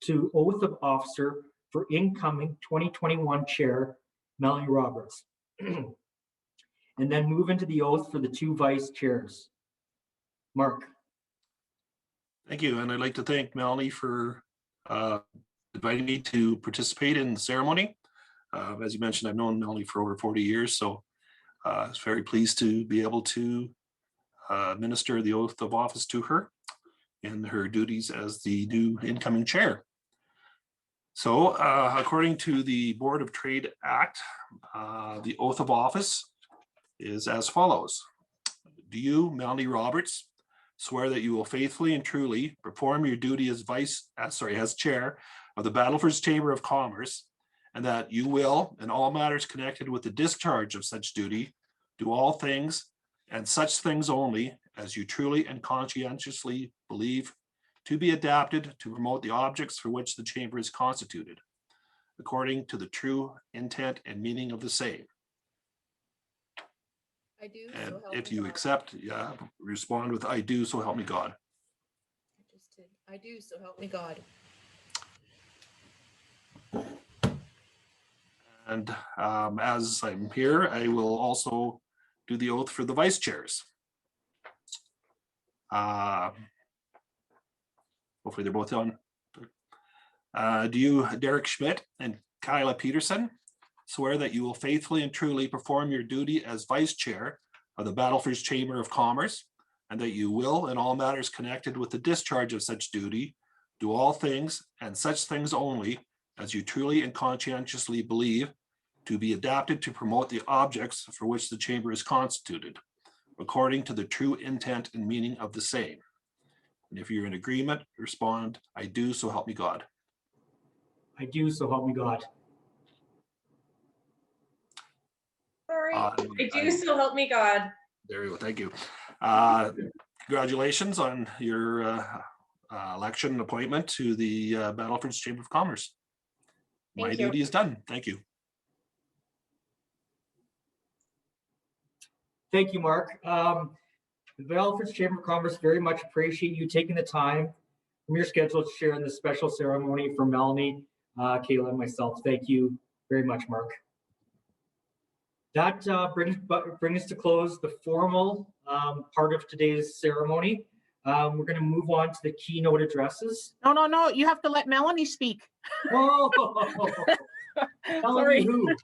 Speaker 1: to oath of officer for incoming 2021 chair, Melanie Roberts, and then move into the oath for the 2 vice chairs. Mark.
Speaker 9: Thank you, and I'd like to thank Melanie for inviting me to participate in the ceremony. As you mentioned, I've known Melanie for over 40 years, so I was very pleased to be able to administer the oath of office to her in her duties as the new incoming chair. So according to the Board of Trade Act, the oath of office is as follows. Do you, Melanie Roberts, swear that you will faithfully and truly perform your duty as as chair of the Battlefords Chamber of Commerce, and that you will, in all matters connected with the discharge of such duty, do all things and such things only as you truly and conscientiously believe to be adapted to promote the objects for which the chamber is constituted, according to the true intent and meaning of the same.
Speaker 5: I do.
Speaker 9: And
Speaker 5: So help
Speaker 9: if
Speaker 5: me
Speaker 9: you
Speaker 5: God.
Speaker 9: accept, respond with I do, so help me God.
Speaker 5: I just did. I do. So help me God.
Speaker 9: And as I'm here, I will also do the oath for the vice chairs. Hopefully they're both on. Do you, Derek Schmidt and Kyla Peterson, swear that you will faithfully and truly perform your duty as vice chair of the Battlefords Chamber of Commerce, and that you will, in all matters connected with the discharge of such duty, do all things and such things only as you truly and conscientiously believe to be adapted to promote the objects for which the chamber is constituted, according to the true intent and meaning of the same. And if you're in agreement, respond, I do, so help me God.
Speaker 1: I do, so help me God.
Speaker 10: Sorry, I do, so help me God.
Speaker 9: There we go, thank you. Congratulations on your election and appointment to the Battlefords Chamber of Commerce. My
Speaker 10: Thank you.
Speaker 9: duty is done, thank you.
Speaker 1: Thank you, Mark. The Battlefords Chamber of Commerce very much appreciate you taking the time from your schedule to share in this special ceremony for Melanie, Kayla, and myself. Thank you very much, Mark. That brings us to close the formal part of today's ceremony. We're going to move on to the keynote addresses.
Speaker 3: No, you have to let Melanie speak.
Speaker 1: Oh,
Speaker 3: Sorry.
Speaker 1: Melanie who?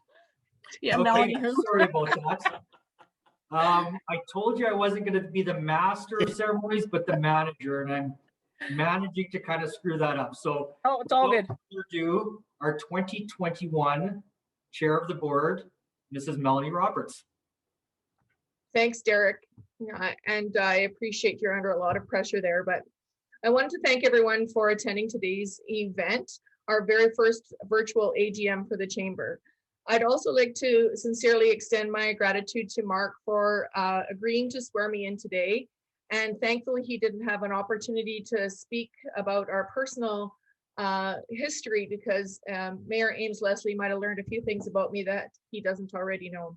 Speaker 3: Yeah,
Speaker 1: Okay,
Speaker 3: Melanie who?
Speaker 1: sorry about that. I told you I wasn't going to be the master of ceremonies, but the manager, and I'm managing to kind of screw that up. So,
Speaker 3: Oh, it's all good.
Speaker 1: without further ado, our 2021 chair of the board, Mrs. Melanie Roberts.
Speaker 10: Thanks, Derek. And I appreciate you're under a lot of pressure there, but I wanted to thank everyone for attending today's event, our very first virtual AGM for the chamber. I'd also like to sincerely extend my gratitude to Mark for agreeing to swear me in today. And thankfully, he didn't have an opportunity to speak about our personal history because Mayor Ames Leslie might have learned a few things about me that he doesn't already know.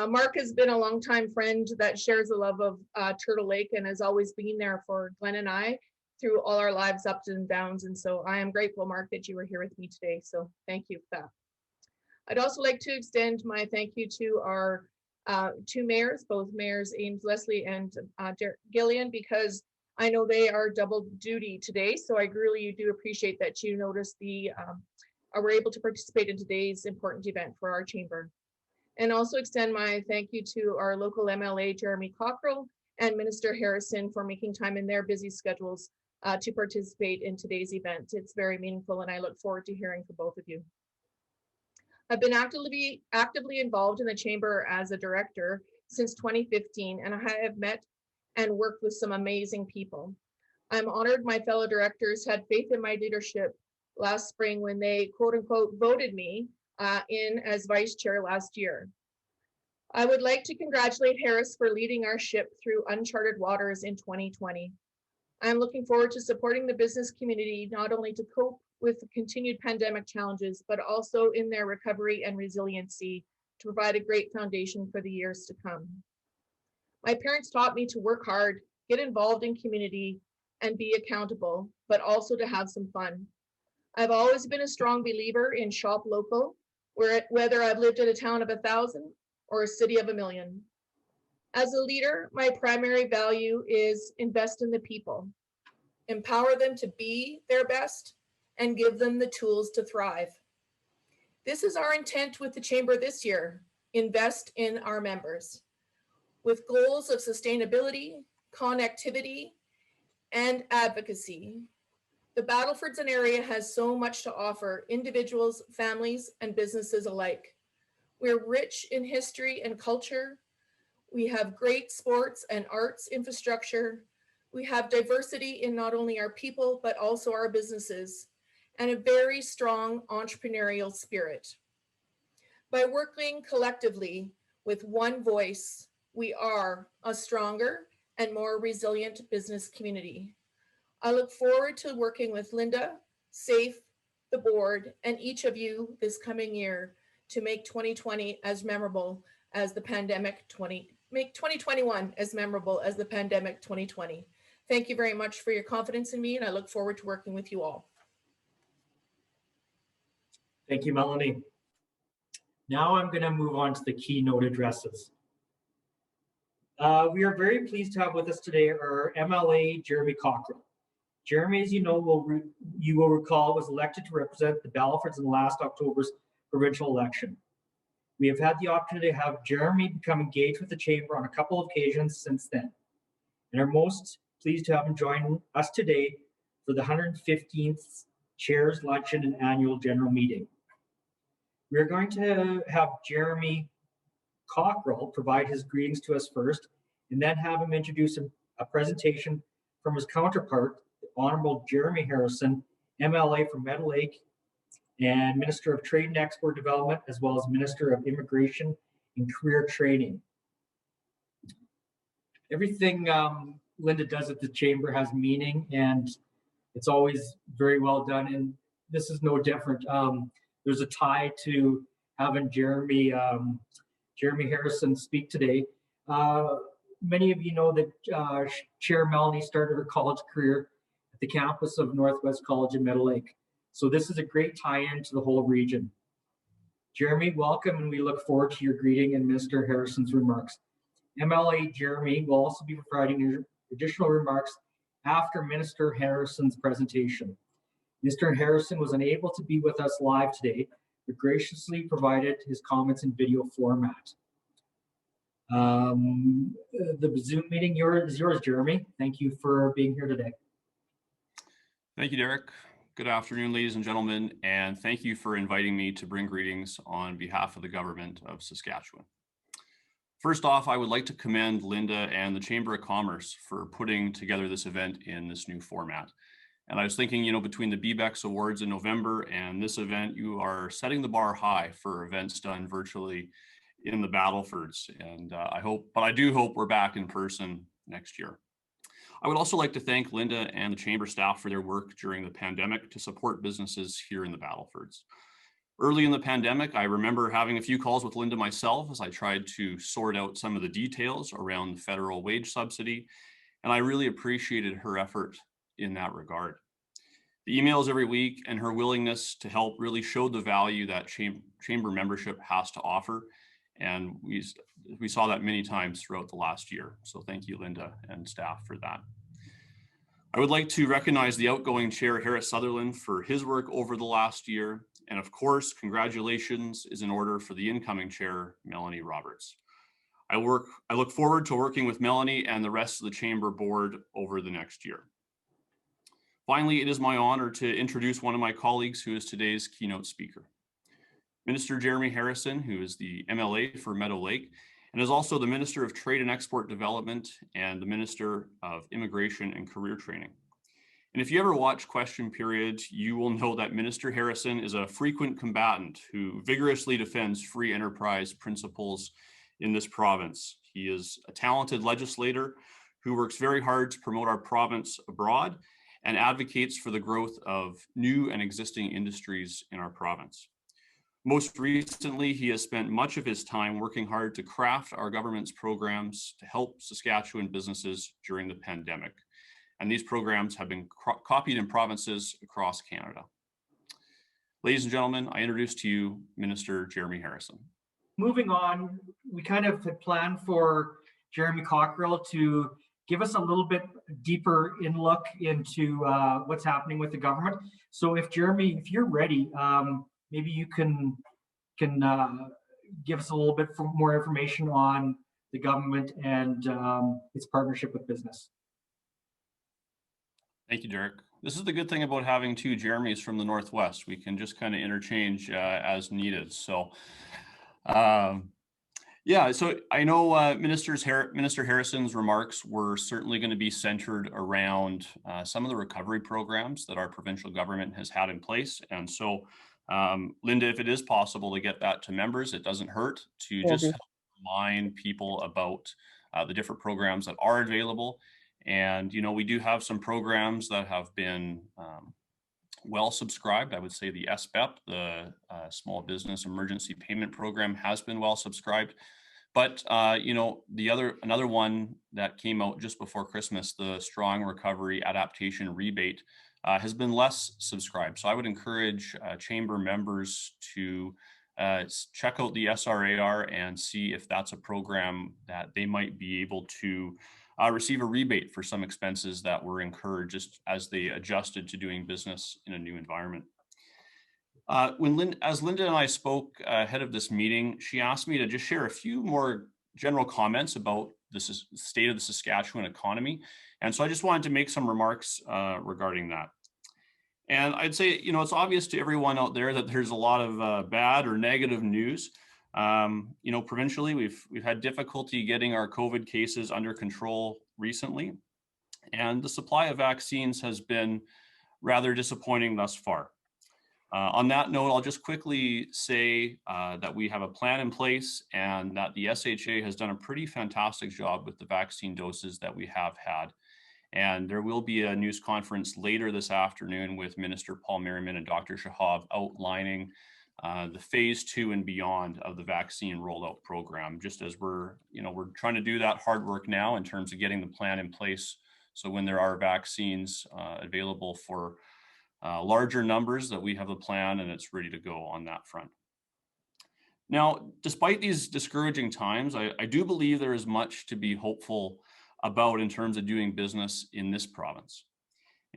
Speaker 10: Mark has been a longtime friend that shares the love of Turtle Lake and has always been there for Glenn and I through all our lives, ups and downs. And so I am grateful, Mark, that you were here with me today. So thank you for that. I'd also like to extend my thank you to our two mayors, both mayors Ames Leslie and Gillian, because I know they are double duty today. So I really do appreciate that you noticed were able to participate in today's important event for our chamber. And also extend my thank you to our local MLA, Jeremy Cockrell, and Minister Harrison for making time in their busy schedules to participate in today's event. It's very meaningful and I look forward to hearing from both of you. I've been actively involved in the chamber as a director since 2015, and I have met and worked with some amazing people. I'm honored my fellow directors had faith in my leadership last spring when they quote unquote voted me in as vice chair last year. I would like to congratulate Harris for leading our ship through uncharted waters in 2020. I'm looking forward to supporting the business community, not only to cope with the continued pandemic challenges, but also in their recovery and resiliency to provide a great foundation for the years to come. My parents taught me to work hard, get involved in community, and be accountable, but also to have some fun. I've always been a strong believer in shop local, whether I've lived in a town of 1,000 or a city of 1,000,000. As a leader, my primary value is invest in the people, empower them to be their best,
Speaker 5: and give them the tools to thrive. This is our intent with the Chamber this year: invest in our members. With goals of sustainability, connectivity, and advocacy, the Battlefords area has so much to offer individuals, families, and businesses alike. We're rich in history and culture. We have great sports and arts infrastructure. We have diversity in not only our people, but also our businesses, and a very strong entrepreneurial spirit. By working collectively with one voice, we are a stronger and more resilient business community. I look forward to working with Linda, SAFE, the board, and each of you this coming year to make 2020 as memorable as the pandemic make 2021 as memorable as the pandemic 2020. Thank you very much for your confidence in me, and I look forward to working with you all.
Speaker 1: Thank you, Melanie. Now I'm going to move on to the keynote addresses. We are very pleased to have with us today our MLA, Jeremy Cockrell. Jeremy, as you know, you will recall, was elected to represent the Battlefords in last October's provincial election. We have had the opportunity to have Jeremy become engaged with the Chamber on a couple of occasions since then, and are most pleased to have him join us today for the 115th Chairs Luncheon and Annual General Meeting. We are going to have Jeremy Cockrell provide his greetings to us first, and then have him introduce a presentation from his counterpart, the Honorable Jeremy Harrison, MLA from Meadow Lake and Minister of Trade and Export Development, as well as Minister of Immigration and Career Training. Everything Linda does at the Chamber has meaning, and it's always very well done, and this is no different. There's a tie to having Jeremy Harrison speak today. Many of you know that Chair Melanie started her college career at the campus of Northwest College in Meadow Lake. So this is a great tie-in to the whole region. Jeremy, welcome, and we look forward to your greeting and Minister Harrison's remarks. MLA Jeremy will also be providing additional remarks after Minister Harrison's presentation. Mr. Harrison was unable to be with us live today, but graciously provided his comments in video format. The Zoom meeting is yours, Jeremy. Thank you for being here today.
Speaker 11: Thank you, Derek. Good afternoon, ladies and gentlemen, and thank you for inviting me to bring greetings on behalf of the government of Saskatchewan. First off, I would like to commend Linda and the Chamber of Commerce for putting together this event in this new format. And I was thinking, you know, between the BBEX Awards in November and this event, you are setting the bar high for events done virtually in the Battlefords. And I do hope we're back in person next year. I would also like to thank Linda and the Chamber staff for their work during the pandemic to support businesses here in the Battlefords. Early in the pandemic, I remember having a few calls with Linda myself as I tried to sort out some of the details around the federal wage subsidy, and I really appreciated her effort in that regard. The emails every week and her willingness to help really showed the value that Chamber membership has to offer, and we saw that many times throughout the last year. So thank you, Linda and staff, for that. I would like to recognize the outgoing Chair, Harris Sutherland, for his work over the last year. And of course, congratulations is in order for the incoming Chair, Melanie Roberts. I look forward to working with Melanie and the rest of the Chamber board over the next year. Finally, it is my honor to introduce one of my colleagues who is today's keynote speaker. Minister Jeremy Harrison, who is the MLA for Meadow Lake, and is also the Minister of Trade and Export Development and the Minister of Immigration and Career Training. And if you ever watch Question Period, you will know that Minister Harrison is a frequent combatant who vigorously defends free enterprise principles in this province. He is a talented legislator who works very hard to promote our province abroad and advocates for the growth of new and existing industries in our province. Most recently, he has spent much of his time working hard to craft our government's programs to help Saskatchewan businesses during the pandemic. And these programs have been copied in provinces across Canada. Ladies and gentlemen, I introduce to you Minister Jeremy Harrison.
Speaker 1: Moving on, we kind of had planned for Jeremy Cockrell to give us a little bit deeper look into what's happening with the government. So if Jeremy, if you're ready, maybe you can give us a little bit more information on the government and its partnership with business.
Speaker 11: Thank you, Derek. This is the good thing about having two Jeremys from the Northwest. We can just kind of interchange as needed. So, yeah, so I know Minister Harrison's remarks were certainly going to be centered around some of the recovery programs that our provincial government has had in place. And so, Linda, if it is possible to get that to members, it doesn't hurt to just help remind people about the different programs that are available. And, you know, we do have some programs that have been well subscribed. I would say the SBEP, the Small Business Emergency Payment Program, has been well subscribed. But, you know, another one that came out just before Christmas, the Strong Recovery Adaptation Rebate, has been less subscribed. So I would encourage chamber members to check out the SRAR and see if that's a program that they might be able to receive a rebate for some expenses that were incurred just as they adjusted to doing business in a new environment. As Linda and I spoke ahead of this meeting, she asked me to just share a few more general comments about the state of the Saskatchewan economy. And so I just wanted to make some remarks regarding that. And I'd say, you know, it's obvious to everyone out there that there's a lot of bad or negative news. You know, provincially, we've had difficulty getting our COVID cases under control recently, and the supply of vaccines has been rather disappointing thus far. On that note, I'll just quickly say that we have a plan in place and that the SHA has done a pretty fantastic job with the vaccine doses that we have had. And there will be a news conference later this afternoon with Minister Paul Merriman and Dr. Shahab outlining the phase 2 and beyond of the vaccine rollout program, just as we're trying to do that hard work now in terms of getting the plan in place. So when there are vaccines available for larger numbers, that we have a plan and it's ready to go on that front. Now, despite these discouraging times, I do believe there is much to be hopeful about in terms of doing business in this province.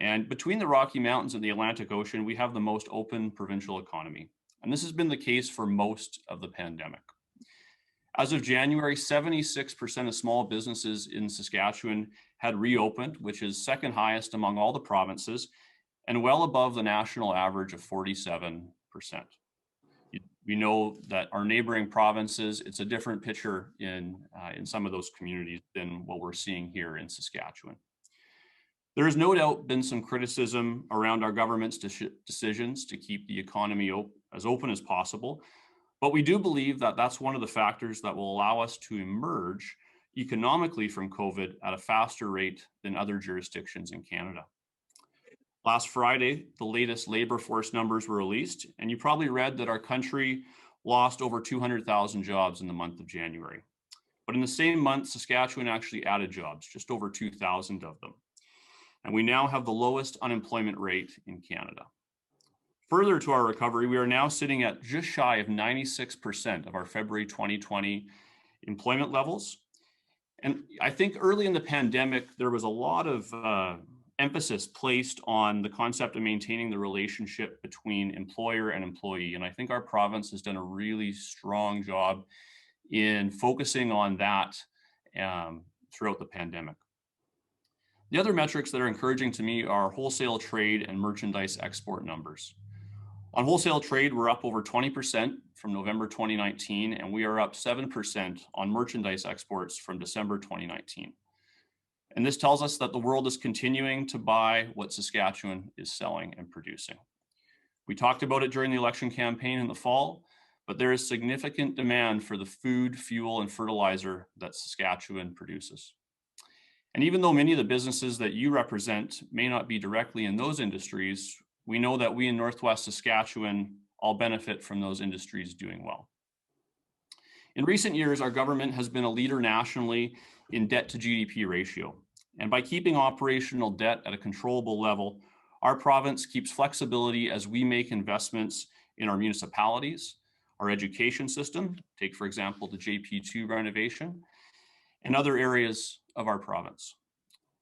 Speaker 11: And between the Rocky Mountains and the Atlantic Ocean, we have the most open provincial economy. And this has been the case for most of the pandemic. As of January, 76% of small businesses in Saskatchewan had reopened, which is second highest among all the provinces and well above the national average of 47%. We know that our neighboring provinces, it's a different picture in some of those communities than what we're seeing here in Saskatchewan. There has no doubt been some criticism around our government's decisions to keep the economy as open as possible, but we do believe that that's one of the factors that will allow us to emerge economically from COVID at a faster rate than other jurisdictions in Canada. Last Friday, the latest labor force numbers were released, and you probably read that our country lost over 200,000 jobs in the month of January. But in the same month, Saskatchewan actually added jobs, just over 2,000 of them. And we now have the lowest unemployment rate in Canada. Further to our recovery, we are now sitting at just shy of 96% of our February 2020 employment levels. And I think early in the pandemic, there was a lot of emphasis placed on the concept of maintaining the relationship between employer and employee. And I think our province has done a really strong job in focusing on that throughout the pandemic. The other metrics that are encouraging to me are wholesale trade and merchandise export numbers. On wholesale trade, we're up over 20% from November 2019, and we are up 7% on merchandise exports from December 2019. And this tells us that the world is continuing to buy what Saskatchewan is selling and producing. We talked about it during the election campaign in the fall, but there is significant demand for the food, fuel, and fertilizer that Saskatchewan produces. And even though many of the businesses that you represent may not be directly in those industries, we know that we in Northwest Saskatchewan all benefit from those industries doing well. In recent years, our government has been a leader nationally in debt to GDP ratio. And by keeping operational debt at a controllable level, our province keeps flexibility as we make investments in our municipalities, our education system, take for example the JP2 renovation, and other areas of our province.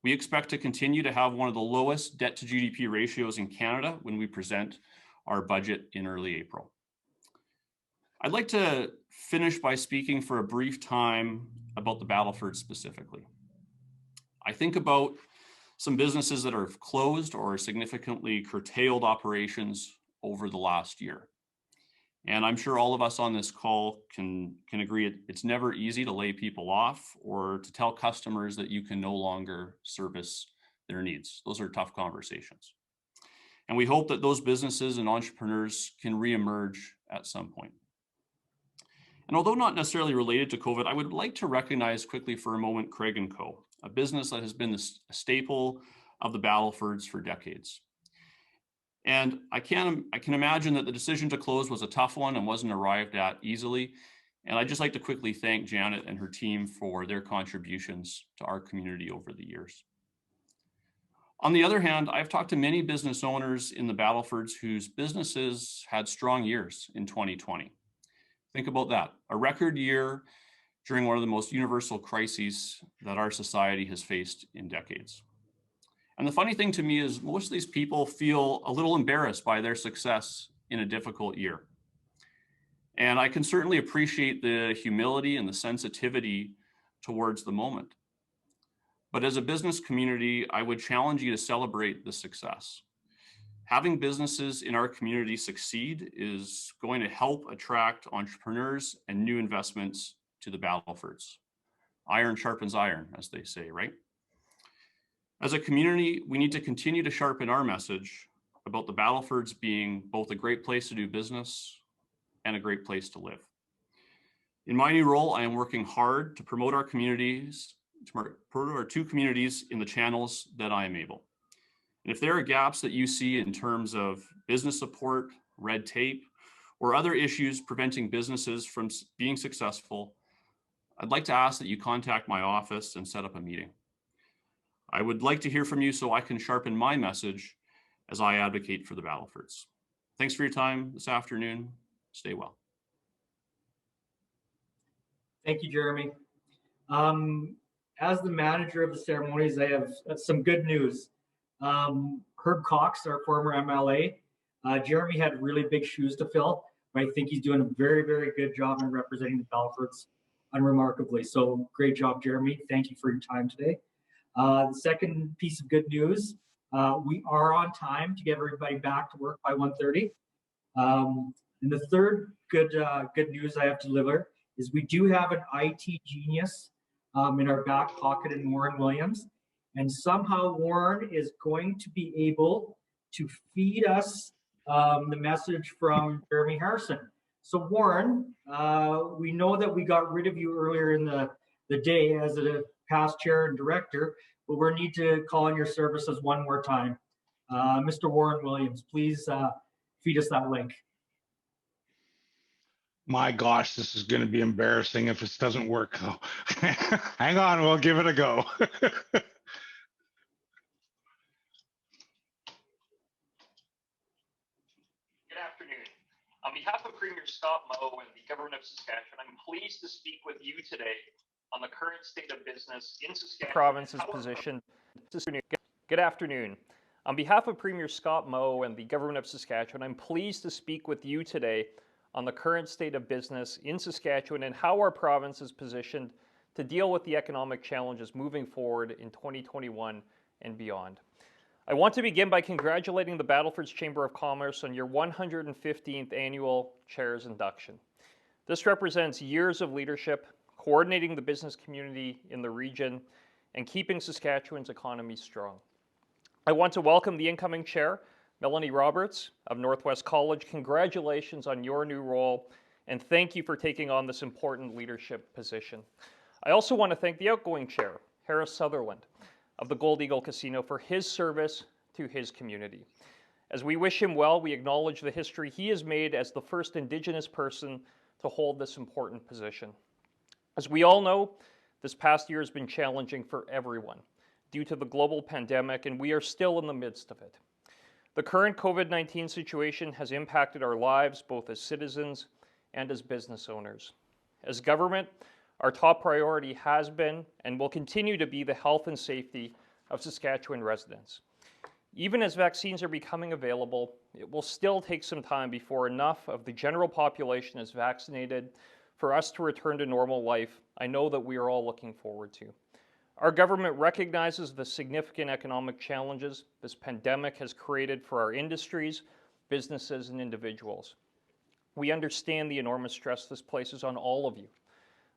Speaker 11: We expect to continue to have one of the lowest debt to GDP ratios in Canada when we present our budget in early April. I'd like to finish by speaking for a brief time about the Battlefords specifically. I think about some businesses that are closed or significantly curtailed operations over the last year. And I'm sure all of us on this call can agree it's never easy to lay people off or to tell customers that you can no longer service their needs. Those are tough conversations. And we hope that those businesses and entrepreneurs can reemerge at some point. And although not necessarily related to COVID, I would like to recognize quickly for a moment Craig & Co., a business that has been a staple of the Battlefords for decades. And I can imagine that the decision to close was a tough one and wasn't arrived at easily. And I'd just like to quickly thank Janet and her team for their contributions to our community over the years. On the other hand, I've talked to many business owners in the Battlefords whose businesses had strong years in 2020. Think about that, a record year during one of the most universal crises that our society has faced in decades. And the funny thing to me is most of these people feel a little embarrassed by their success in a difficult year. And I can certainly appreciate the humility and the sensitivity towards the moment. But as a business community, I would challenge you to celebrate the success. Having businesses in our community succeed is going to help attract entrepreneurs and new investments to the Battlefords. Iron sharpens iron, as they say, right? As a community, we need to continue to sharpen our message about the Battlefords being both a great place to do business and a great place to live. In my new role, I am working hard to promote our communities, promote our two communities in the channels that I am able. And if there are gaps that you see in terms of business support, red tape, or other issues preventing businesses from being successful, I'd like to ask that you contact my office and set up a meeting. I would like to hear from you so I can sharpen my message as I advocate for the Battlefords. Thanks for your time this afternoon. Stay well.
Speaker 1: Thank you, Jeremy. As the manager of the ceremonies, I have some good news. Herb Cox, our former MLA, Jeremy had really big shoes to fill, but I think he's doing a very, very good job in representing the Battlefords unremarkably. So great job, Jeremy. Thank you for your time today. The second piece of good news, we are on time to get everybody back to work by 1:30. And the third good news I have to deliver is we do have an IT genius in our back pocket in Warren Williams. And somehow Warren is going to be able to feed us the message from Jeremy Harrison. So Warren, we know that we got rid of you earlier in the day as a past chair and director, but we need to call on your services one more time. Mr. Warren Williams, please feed us that link.
Speaker 12: My gosh, this is going to be embarrassing if this doesn't work though. Hang on, we'll give it a go.
Speaker 13: Good afternoon. On behalf of Premier Scott Moe and the Government of Saskatchewan, I'm pleased to speak with you today on the current state of business in Saskatchewan. Province's position. Good afternoon. On behalf of Premier Scott Moe and the Government of Saskatchewan, I'm pleased to speak with you today on the current state of business in Saskatchewan and how our province is positioned to deal with the economic challenges moving forward in 2021 and beyond. I want to begin by congratulating the Battlefords Chamber of Commerce on your 115th annual Chairs induction. This represents years of leadership, coordinating the business community in the region, and keeping Saskatchewan's economy strong. I want to welcome the incoming chair, Melanie Roberts of Northwest College. Congratulations on your new role, and thank you for taking on this important leadership position. I also want to thank the outgoing chair, Harris Sutherland of the Gold Eagle Casino, for his service to his community. As we wish him well, we acknowledge the history he has made as the first Indigenous person to hold this important position. As we all know, this past year has been challenging for everyone due to the global pandemic, and we are still in the midst of it. The current COVID-19 situation has impacted our lives both as citizens and as business owners. As government, our top priority has been and will continue to be the health and safety of Saskatchewan residents. Even as vaccines are becoming available, it will still take some time before enough of the general population is vaccinated for us to return to normal life I know that we are all looking forward to. Our government recognizes the significant economic challenges this pandemic has created for our industries, businesses, and individuals. We understand the enormous stress this places on all of you.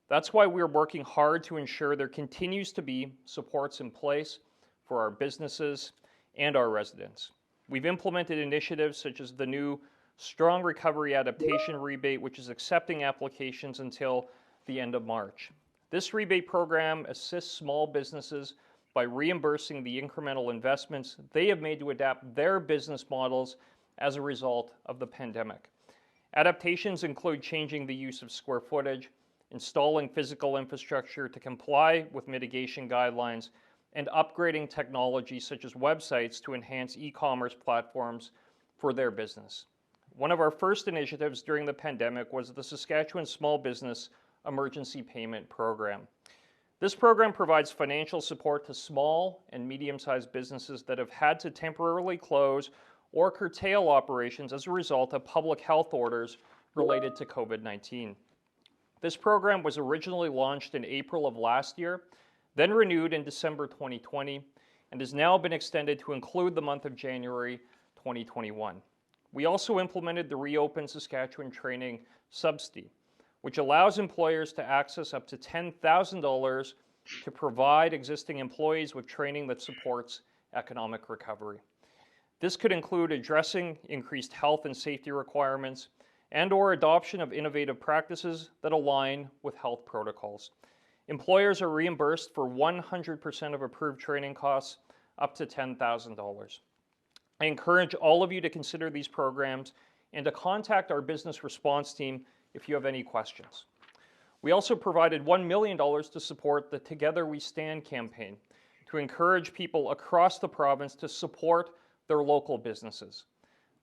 Speaker 13: That's why we're working hard to ensure there continues to be supports in place for our businesses and our residents. We've implemented initiatives such as the new Strong Recovery Adaptation Rebate, which is accepting applications until the end of March. This rebate program assists small businesses by reimbursing the incremental investments they have made to adapt their business models as a result of the pandemic. Adaptations include changing the use of square footage, installing physical infrastructure to comply with mitigation guidelines, and upgrading technology such as websites to enhance e-commerce platforms for their business. One of our first initiatives during the pandemic was the Saskatchewan Small Business Emergency Payment Program. This program provides financial support to small and medium-sized businesses that have had to temporarily close or curtail operations as a result of public health orders related to COVID-19. This program was originally launched in April of last year, then renewed in December 2020, and has now been extended to include the month of January 2021. We also implemented the Reopen Saskatchewan Training Subsidy, which allows employers to access up to $10,000 to provide existing employees with training that supports economic recovery. This could include addressing increased health and safety requirements and/or adoption of innovative practices that align with health protocols. Employers are reimbursed for 100% of approved training costs up to $10,000. I encourage all of you to consider these programs and to contact our business response team if you have any questions. We also provided $1 million to support the Together We Stand campaign to encourage people across the province to support their local businesses.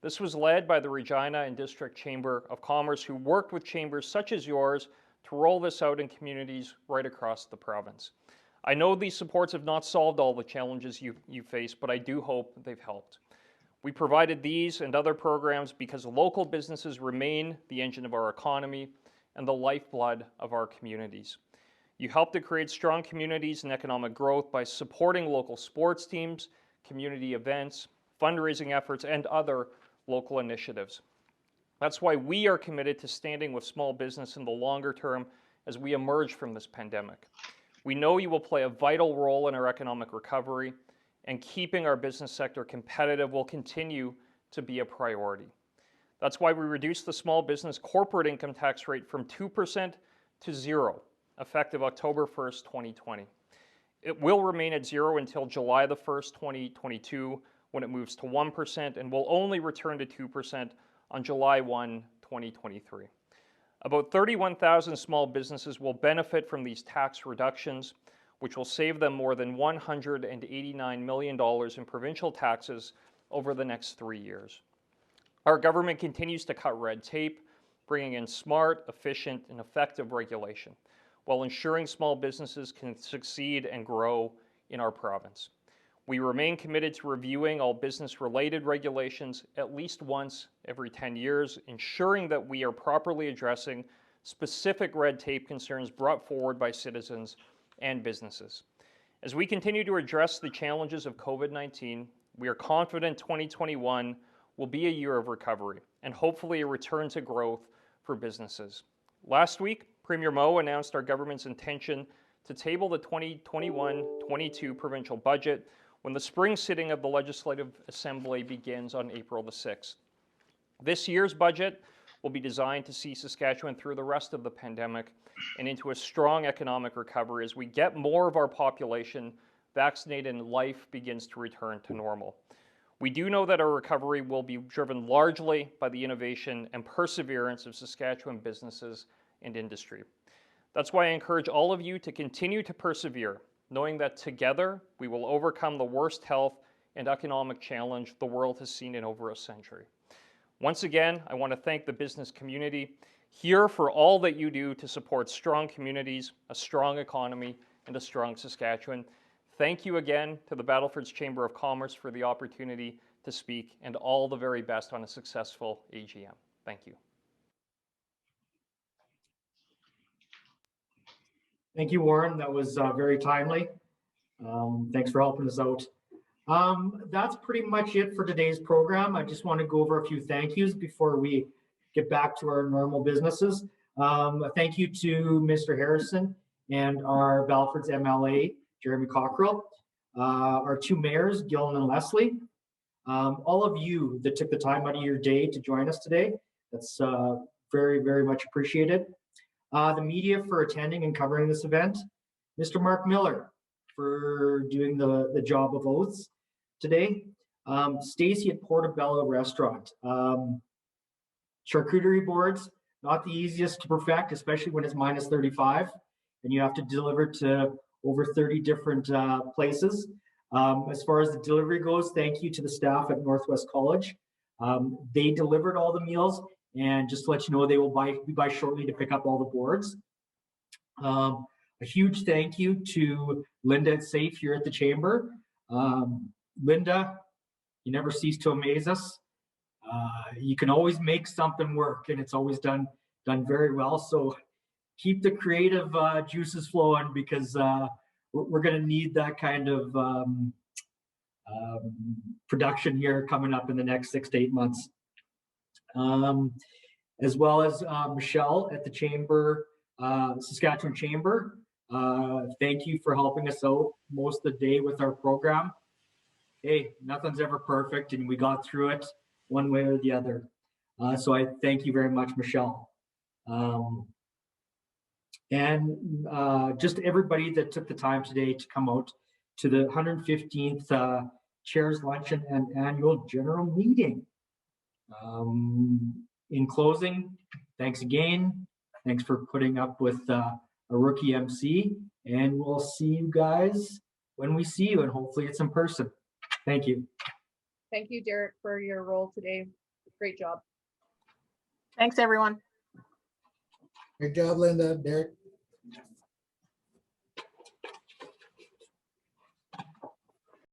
Speaker 13: This was led by the Regina and District Chamber of Commerce, who worked with chambers such as yours to roll this out in communities right across the province. I know these supports have not solved all the challenges you face, but I do hope they've helped. We provided these and other programs because local businesses remain the engine of our economy and the lifeblood of our communities. You help to create strong communities and economic growth by supporting local sports teams, community events, fundraising efforts, and other local initiatives. That's why we are committed to standing with small business in the longer term as we emerge from this pandemic. We know you will play a vital role in our economic recovery, and keeping our business sector competitive will continue to be a priority. That's why we reduced the small business corporate income tax rate from 2% to 0%, effective October 1st, 2020. It will remain at 0% until July the 1st, 2022, when it moves to 1%, and will only return to 2% on July 1, 2023. About 31,000 small businesses will benefit from these tax reductions, which will save them more than $189 million in provincial taxes over the next 3 years. Our government continues to cut red tape, bringing in smart, efficient, and effective regulation, while ensuring small businesses can succeed and grow in our province. We remain committed to reviewing all business-related regulations at least once every 10 years, ensuring that we are properly addressing specific red tape concerns brought forward by citizens and businesses. As we continue to address the challenges of COVID-19, we are confident 2021 will be a year of recovery and hopefully a return to growth for businesses. Last week, Premier Moe announced our government's intention to table the 2021-22 provincial budget when the spring sitting of the Legislative Assembly begins on April the 6th. This year's budget will be designed to see Saskatchewan through the rest of the pandemic and into a strong economic recovery as we get more of our population vaccinated and life begins to return to normal. We do know that our recovery will be driven largely by the innovation and perseverance of Saskatchewan businesses and industry. That's why I encourage all of you to continue to persevere, knowing that together we will overcome the worst health and economic challenge the world has seen in over a century. Once again, I want to thank the business community here for all that you do to support strong communities, a strong economy, and a strong Saskatchewan. Thank you again to the Battlefords Chamber of Commerce for the opportunity to speak, and all the very best on a successful AGM. Thank you.
Speaker 1: Thank you, Warren. That was very timely. Thanks for helping us out. That's pretty much it for today's program. I just want to go over a few thank yous before we get back to our normal businesses. A thank you to Mr. Harrison and our Battlefords MLA, Jeremy Cockrell, our two mayors, Gillen and Leslie, all of you that took the time out of your day to join us today. That's very, very much appreciated. The media for attending and covering this event, Mr. Mark Miller for doing the job of oaths today, Stacy at Portobello Restaurant. Charcuterie boards, not the easiest to perfect, especially when it's minus 35 and you have to deliver to over 30 different places. As far as the delivery goes, thank you to the staff at Northwest College. They delivered all the meals, and just to let you know, they will be by shortly to pick up all the boards. A huge thank you to Linda at Safe here at the Chamber. Linda, you never cease to amaze us. You can always make something work, and it's always done very well. So keep the creative juices flowing, because we're going to need that kind of production here coming up in the next 6 to 8 months. As well as Michelle at the Chamber, Saskatchewan Chamber. Thank you for helping us out most of the day with our program. Hey, nothing's ever perfect, and we got through it one way or the other. So I thank you very much, Michelle. And just everybody that took the time today to come out to the 115th Chairs Luncheon and Annual General Meeting. In closing, thanks again. Thanks for putting up with a rookie MC, and we'll see you guys when we see you, and hopefully it's in person. Thank you.
Speaker 10: Thank you, Derek, for your role today. Great job.
Speaker 3: Thanks, everyone.
Speaker 2: Great job, Linda, Derek.